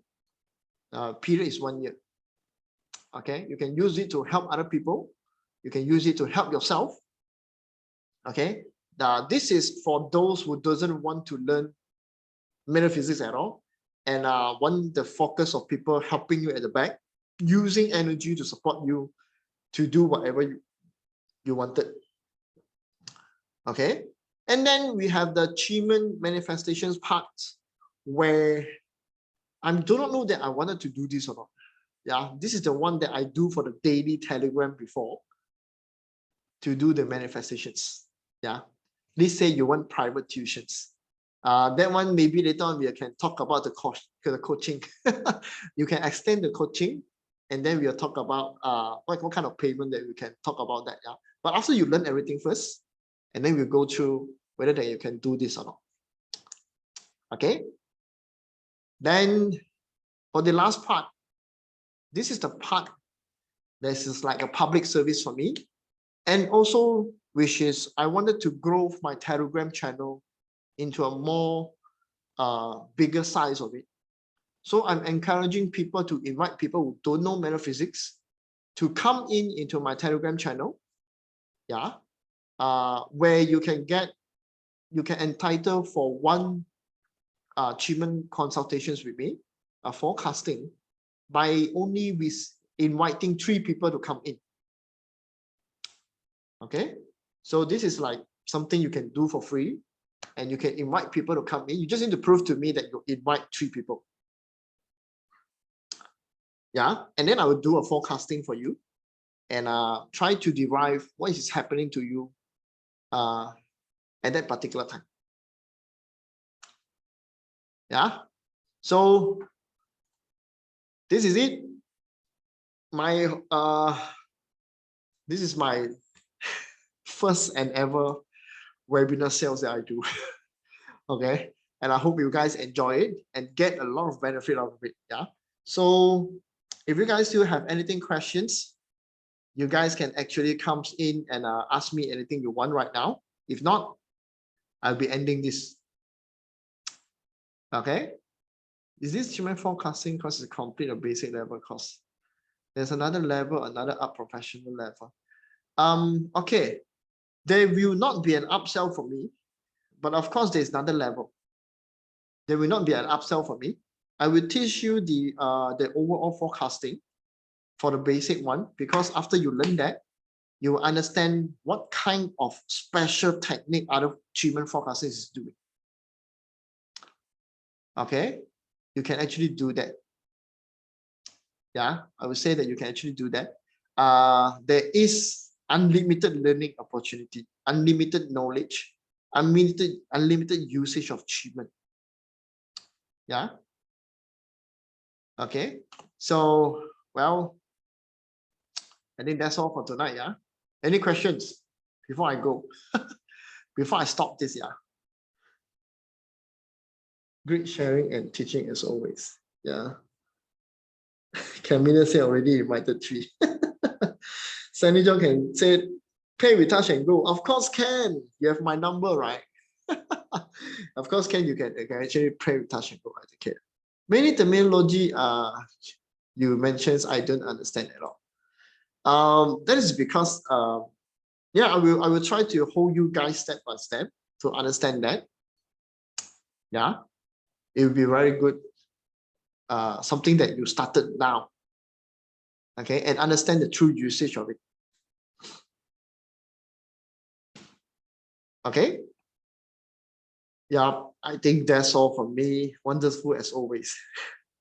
Period is 1 year. Okay, you can use it to help other people. You can use it to help yourself. Okay, this is for those who doesn't want to learn metaphysics at all and want the focus of people helping you at the back, using energy to support you to do whatever you wanted. Okay, and then we have the Qimen manifestations part where I do not know that I wanted to do this or not. Yeah, this is the one that I do for the daily telegram before to do the manifestations. Yeah, let's say you want private tuitions. That one maybe later on we can talk about the coaching. You can extend the coaching, and then we'll talk about what kind of payment that we can talk about that. Yeah, but after you learn everything first, and then we'll go through whether that you can do this or not. Okay. Then for the last part, this is the part that is like a public service for me, and also which is I wanted to grow my Telegram channel into a more bigger size of it. So I'm encouraging people to invite people who don't know metaphysics to come into my Telegram channel. Yeah, where you can entitle for 1 Qimen consultations with me, forecasting, by only with inviting 3 people to come in. Okay, so this is like something you can do for free, and you can invite people to come in. You just need to prove to me that you invite 3 people. Yeah, and then I will do a forecasting for you and try to derive what is happening to you at that particular time. Yeah, so this is it. This is my first and ever webinar sales that I do. Okay, and I hope you guys enjoy it and get a lot of benefit out of it. Yeah, so if you guys still have anything questions, you guys can actually come in and ask me anything you want right now. If not, I'll be ending this. Okay, is this Qimen forecasting course is complete a basic level course? There's another level, another up professional level. Okay, there will not be an upsell for me, but of course there's another level. There will not be an upsell for me. I will teach you the overall forecasting for the basic one, because after you learn that, you will understand what kind of special technique other Qimen forecasting is doing. Okay, you can actually do that. Yeah, I would say that you can actually do that. There is unlimited learning opportunity, unlimited knowledge, unlimited usage of Qimen. Yeah. Okay. So, well, I think that's all for tonight. Yeah. Any questions before I go? Before I stop this, yeah. Great sharing and teaching as always. Yeah. Camila said already invited 3. Sandy John can say, pay with touch and go. Of course can. You have my number, right? Of course can. You can actually pay with touch and go. I don't care. Many terminology you mentioned I don't understand at all. That is because yeah, I will try to hold you guys step by step to understand that. Yeah, it will be very good. Something that you started now. Okay, and understand the true usage of it. Okay. Yeah, I think that's all from me. Wonderful as always.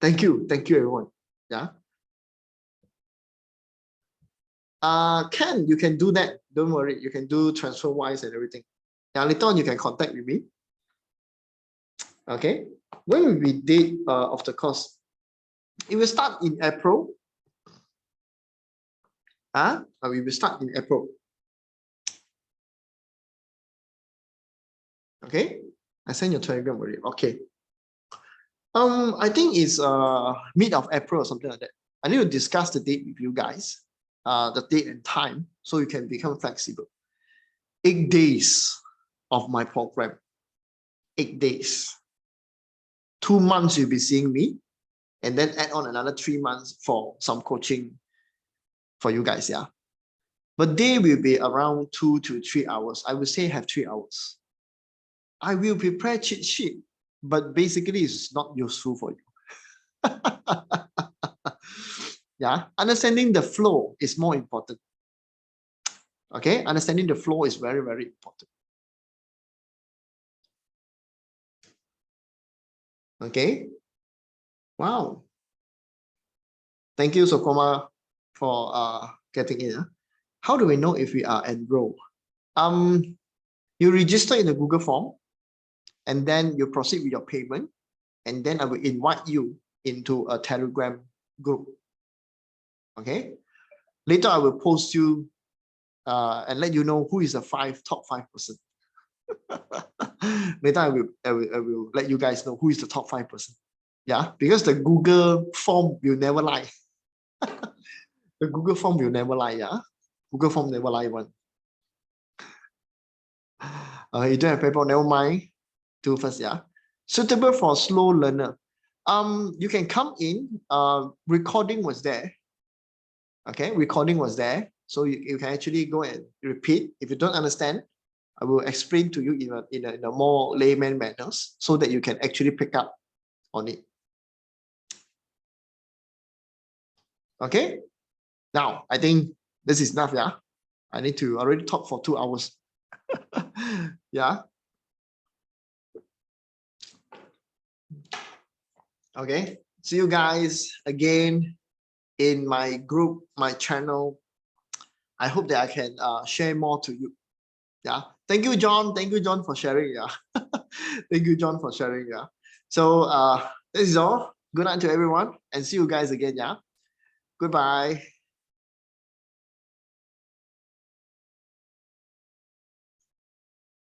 Thank you everyone. Yeah. Ken, you can do that. Don't worry, you can do transfer wise and everything. Yeah, later on you can contact with me. Okay. When will be date of the course? It will start in April. We will start in April. Okay. I send your telegram already. Okay. I think it's mid of April or something like that. I need to discuss the date with you guys, the date and time, so you can become flexible. 8 days of my program. 8 days. 2 months you'll be seeing me, and then add on another 3 months for some coaching for you guys, yeah. But day will be around 2 to 3 hours. I would say have 3 hours. I will prepare cheat sheet, but basically it's not useful for you. Yeah, understanding the flow is more important. Okay, understanding the flow is very, very important. Okay. Wow. Thank you, Sokoma, for getting in. How do we know if we are enrolled? You register in the Google form, and then you proceed with your payment, and then I will invite you into a Telegram group. Okay. Later, I will post you and let you know who is the top 5%. Later, I will let you guys know who is the top 5%. Yeah, because the Google form will never lie. The Google form will never lie. Yeah, Google form never lie one. You don't have paper, never mind. Do first, yeah. Suitable for slow learner. You can come in. Recording was there. Okay, recording was there, so you can actually go and repeat. If you don't understand, I will explain to you in a more layman manners, so that you can actually pick up on it. Okay. Now I think this is enough. Yeah, I need to already talk for 2 hours. Yeah. Okay. See you guys again in my group, my channel. I hope that I can share more to you. Yeah. Thank you, John. Thank you, John, for sharing. Yeah. Thank you, John, for sharing. Yeah. So this is all. Good night to everyone, and see you guys again. Yeah. Goodbye.